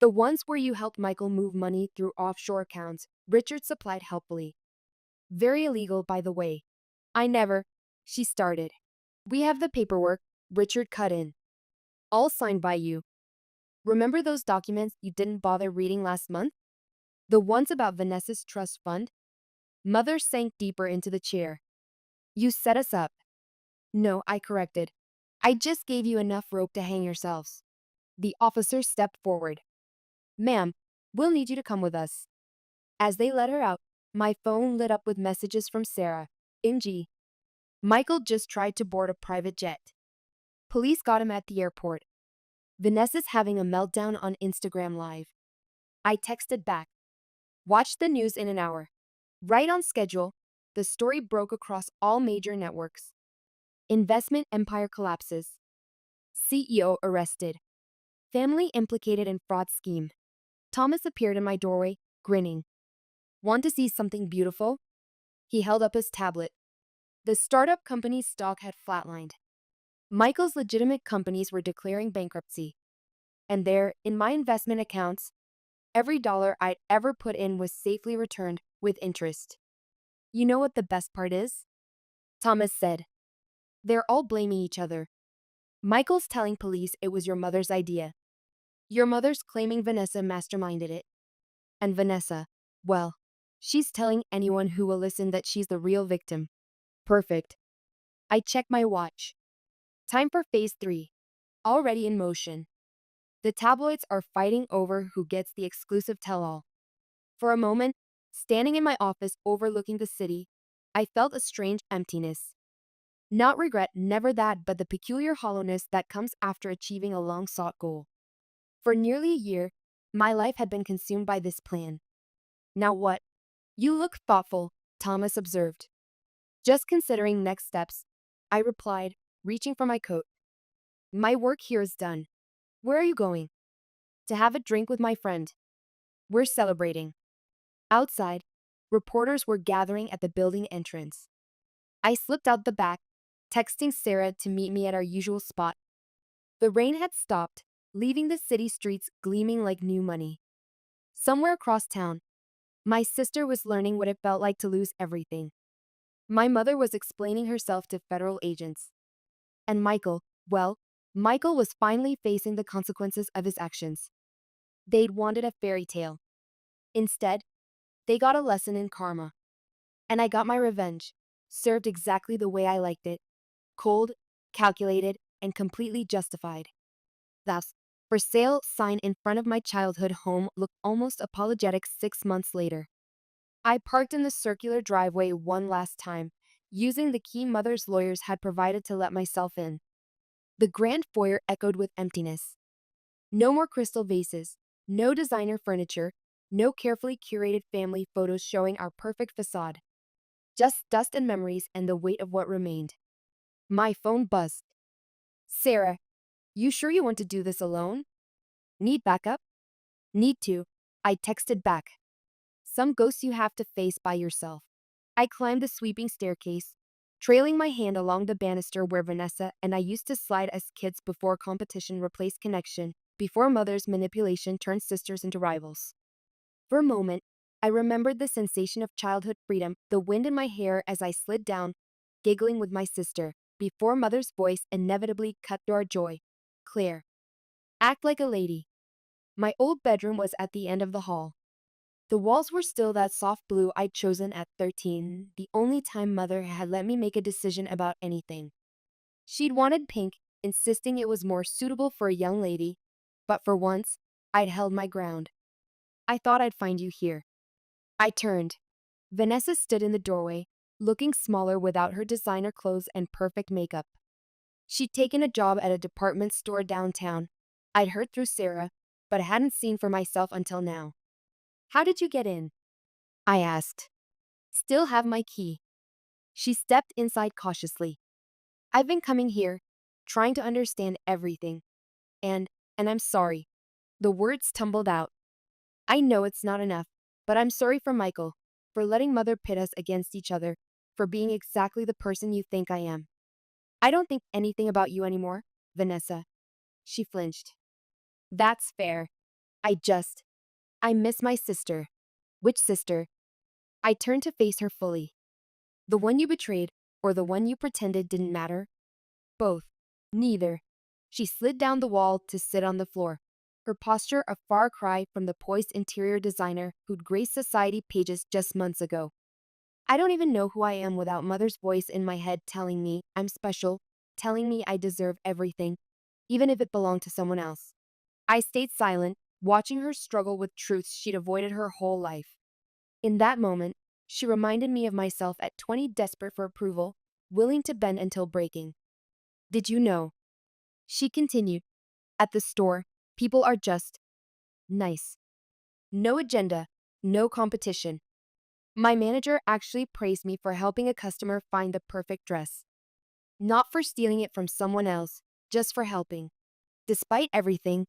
The ones where you helped Michael move money through offshore accounts, Richard supplied helpfully. Very illegal, by the way. I never, she started. We have the paperwork, Richard cut in. All signed by you. Remember those documents you didn't bother reading last month? The ones about Vanessa's trust fund? Mother sank deeper into the chair. You set us up. No, I corrected. I just gave you enough rope to hang yourselves. The officer stepped forward. Ma'am, we'll need you to come with us. As they let her out, my phone lit up with messages from Sarah. NG. Michael just tried to board a private jet. Police got him at the airport. Vanessa's having a meltdown on Instagram Live. I texted back. Watch the news in an hour. Right on schedule, the story broke across all major networks. Investment empire collapses. CEO arrested. Family implicated in fraud scheme. Thomas appeared in my doorway, grinning. Want to see something beautiful? He held up his tablet. The startup company's stock had flatlined. Michael's legitimate companies were declaring bankruptcy. And there, in my investment accounts, every dollar I'd ever put in was safely returned with interest. You know what the best part is? Thomas said. They're all blaming each other. Michael's telling police it was your mother's idea. Your mother's claiming Vanessa masterminded it. And Vanessa, well, she's telling anyone who will listen that she's the real victim. Perfect. I checked my watch. Time for phase 3. Already in motion. The tabloids are fighting over who gets the exclusive tell-all. For a moment, standing in my office overlooking the city, I felt a strange emptiness. Not regret, never that, but the peculiar hollowness that comes after achieving a long-sought goal. For nearly a year, my life had been consumed by this plan. Now what? You look thoughtful, Thomas observed. Just considering next steps, I replied, reaching for my coat. My work here is done. Where are you going? To have a drink with my friend. We're celebrating. Outside, reporters were gathering at the building entrance. I slipped out the back, texting Sarah to meet me at our usual spot. The rain had stopped, leaving the city streets gleaming like new money. Somewhere across town, my sister was learning what it felt like to lose everything. My mother was explaining herself to federal agents. And Michael, well, Michael was finally facing the consequences of his actions. They'd wanted a fairy tale. Instead, they got a lesson in karma. And I got my revenge, served exactly the way I liked it. Cold, calculated, and completely justified. Thus, for sale sign in front of my childhood home looked almost apologetic 6 months later. I parked in the circular driveway one last time, using the key mother's lawyers had provided to let myself in. The grand foyer echoed with emptiness. No more crystal vases, no designer furniture, no carefully curated family photos showing our perfect facade. Just dust and memories and the weight of what remained. My phone buzzed. Sarah, you sure you want to do this alone? Need backup? Need to. I texted back. Some ghosts you have to face by yourself. I climbed the sweeping staircase, trailing my hand along the banister where Vanessa and I used to slide as kids before competition replaced connection, before mother's manipulation turned sisters into rivals. For a moment, I remembered the sensation of childhood freedom, the wind in my hair as I slid down, giggling with my sister, before mother's voice inevitably cut through our joy. Claire. Act like a lady. My old bedroom was at the end of the hall. The walls were still that soft blue I'd chosen at 13, the only time mother had let me make a decision about anything. She'd wanted pink, insisting it was more suitable for a young lady, but for once, I'd held my ground. I thought I'd find you here. I turned. Vanessa stood in the doorway, looking smaller without her designer clothes and perfect makeup. She'd taken a job at a department store downtown. I'd heard through Sarah, but hadn't seen for myself until now. How did you get in? I asked. Still have my key. She stepped inside cautiously. I've been coming here, trying to understand everything. And I'm sorry. The words tumbled out. I know it's not enough, but I'm sorry for Michael, for letting mother pit us against each other, for being exactly the person you think I am. I don't think anything about you anymore, Vanessa. She flinched. That's fair. I miss my sister. Which sister? I turned to face her fully. The one you betrayed, or the one you pretended didn't matter? Both. Neither. She slid down the wall to sit on the floor, her posture a far cry from the poised interior designer who'd graced society pages just months ago. I don't even know who I am without mother's voice in my head telling me I'm special, telling me I deserve everything, even if it belonged to someone else. I stayed silent, watching her struggle with truths she'd avoided her whole life. In that moment, she reminded me of myself at 20, desperate for approval, willing to bend until breaking. Did you know? She continued. At the store, people are just nice. No agenda, no competition. My manager actually praised me for helping a customer find the perfect dress. Not for stealing it from someone else, just for helping. Despite everything,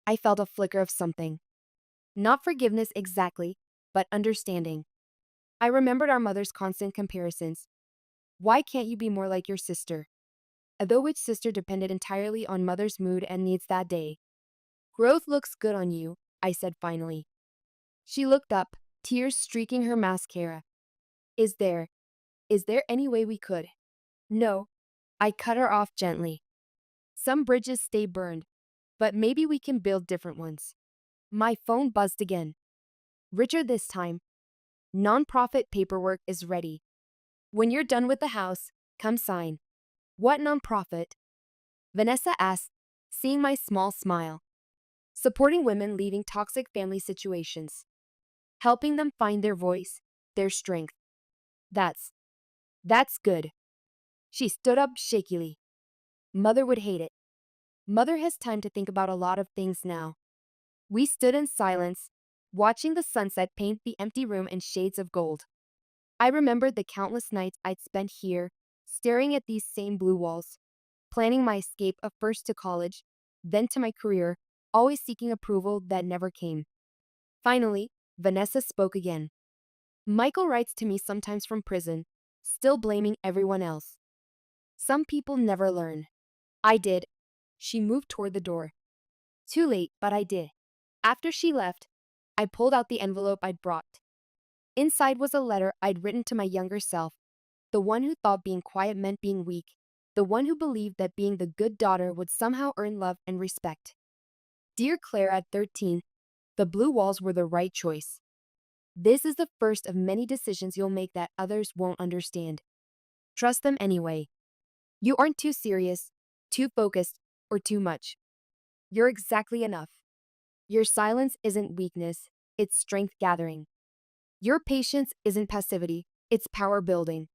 I felt a flicker of something. Not forgiveness exactly, but understanding. I remembered our mother's constant comparisons. Why can't you be more like your sister? Although which sister depended entirely on mother's mood and needs that day. Growth looks good on you, I said finally. She looked up, tears streaking her mascara. Is there any way we could? No. I cut her off gently. Some bridges stay burned, but maybe we can build different ones. My phone buzzed again. Richer this time. Nonprofit paperwork is ready. When you're done with the house, come sign. What nonprofit? Vanessa asked, seeing my small smile. Supporting women leaving toxic family situations. Helping them find their voice, their strength. That's good. She stood up shakily. Mother would hate it. Mother has time to think about a lot of things now. We stood in silence, watching the sunset paint the empty room in shades of gold. I remembered the countless nights I'd spent here, staring at these same blue walls, planning my escape of first to college, then to my career, always seeking approval that never came. Finally, Vanessa spoke again. Michael writes to me sometimes from prison, still blaming everyone else. Some people never learn. I did. She moved toward the door. Too late, but I did. After she left, I pulled out the envelope I'd brought. Inside was a letter I'd written to my younger self, the one who thought being quiet meant being weak, the one who believed that being the good daughter would somehow earn love and respect. Dear Claire, at 13, the blue walls were the right choice. This is the first of many decisions you'll make that others won't understand. Trust them anyway. You aren't too serious, too focused, or too much. You're exactly enough. Your silence isn't weakness, it's strength gathering. Your patience isn't passivity, it's power building.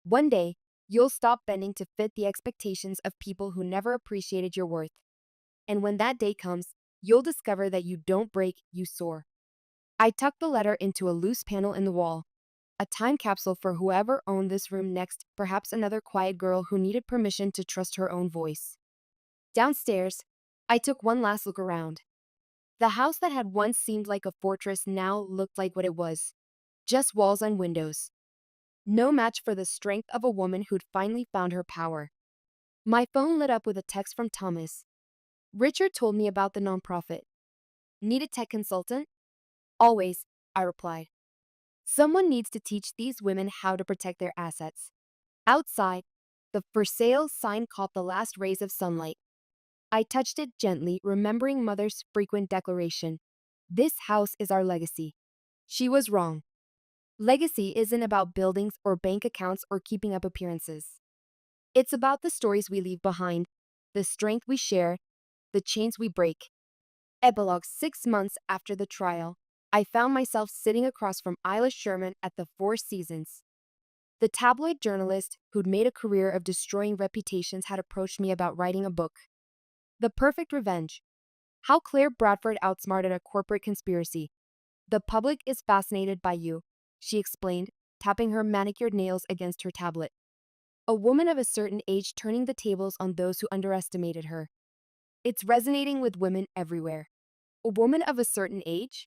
One day, you'll stop bending to fit the expectations of people who never appreciated your worth. And when that day comes, you'll discover that you don't break, you soar. I tucked the letter into a loose panel in the wall, a time capsule for whoever owned this room next, perhaps another quiet girl who needed permission to trust her own voice. Downstairs, I took one last look around. The house that had once seemed like a fortress now looked like what it was. Just walls and windows. No match for the strength of a woman who'd finally found her power. My phone lit up with a text from Thomas. Richard told me about the nonprofit. Need a tech consultant? Always, I replied. Someone needs to teach these women how to protect their assets. Outside, the for sale sign caught the last rays of sunlight. I touched it gently, remembering Mother's frequent declaration. This house is our legacy. She was wrong. Legacy isn't about buildings or bank accounts or keeping up appearances. It's about the stories we leave behind, the strength we share, the chains we break. Epilogue. 6 months after the trial, I found myself sitting across from Isla Sherman at the Four Seasons. The tabloid journalist who'd made a career of destroying reputations had approached me about writing a book. The Perfect Revenge. How Claire Bradford outsmarted a corporate conspiracy. The public is fascinated by you, she explained, tapping her manicured nails against her tablet. A woman of a certain age turning the tables on those who underestimated her. It's resonating with women everywhere. A woman of a certain age?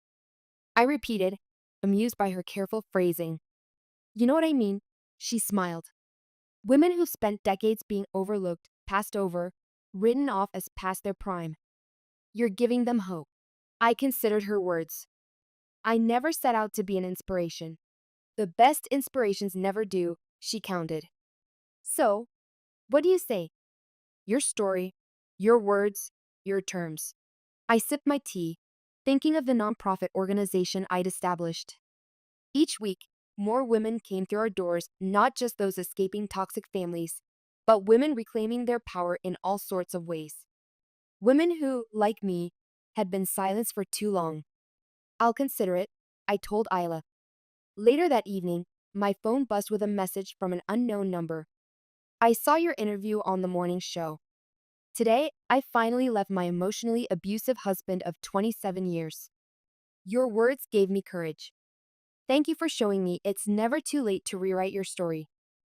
I repeated, amused by her careful phrasing. You know what I mean? She smiled. Women who've spent decades being overlooked, passed over, written off as past their prime. You're giving them hope. I considered her words. I never set out to be an inspiration. The best inspirations never do, she countered. So, what do you say? Your story, your words, your terms. I sipped my tea, thinking of the nonprofit organization I'd established. Each week, more women came through our doors, not just those escaping toxic families, but women reclaiming their power in all sorts of ways. Women who, like me, had been silenced for too long. I'll consider it, I told Isla. Later that evening, my phone buzzed with a message from an unknown number. I saw your interview on the morning show. Today, I finally left my emotionally abusive husband of 27 years. Your words gave me courage. Thank you for showing me it's never too late to rewrite your story.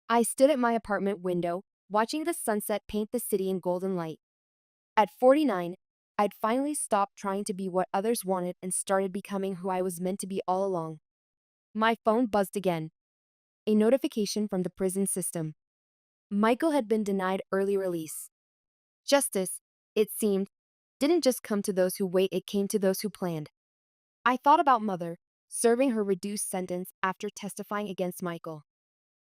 I stood at my apartment window, watching the sunset paint the city in golden light. At 49, I'd finally stopped trying to be what others wanted and started becoming who I was meant to be all along. My phone buzzed again. A notification from the prison system. Michael had been denied early release. Justice, it seemed, didn't just come to those who wait, it came to those who planned. I thought about Mother, serving her reduced sentence after testifying against Michael.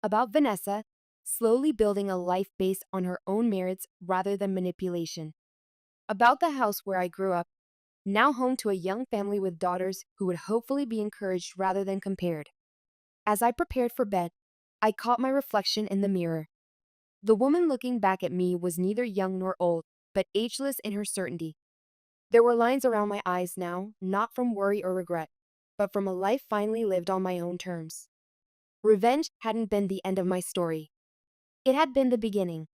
About Vanessa, slowly building a life based on her own merits rather than manipulation. About the house where I grew up, now home to a young family with daughters who would hopefully be encouraged rather than compared. As I prepared for bed, I caught my reflection in the mirror. The woman looking back at me was neither young nor old, but ageless in her certainty. There were lines around my eyes now, not from worry or regret, but from a life finally lived on my own terms. Revenge hadn't been the end of my story. It had been the beginning.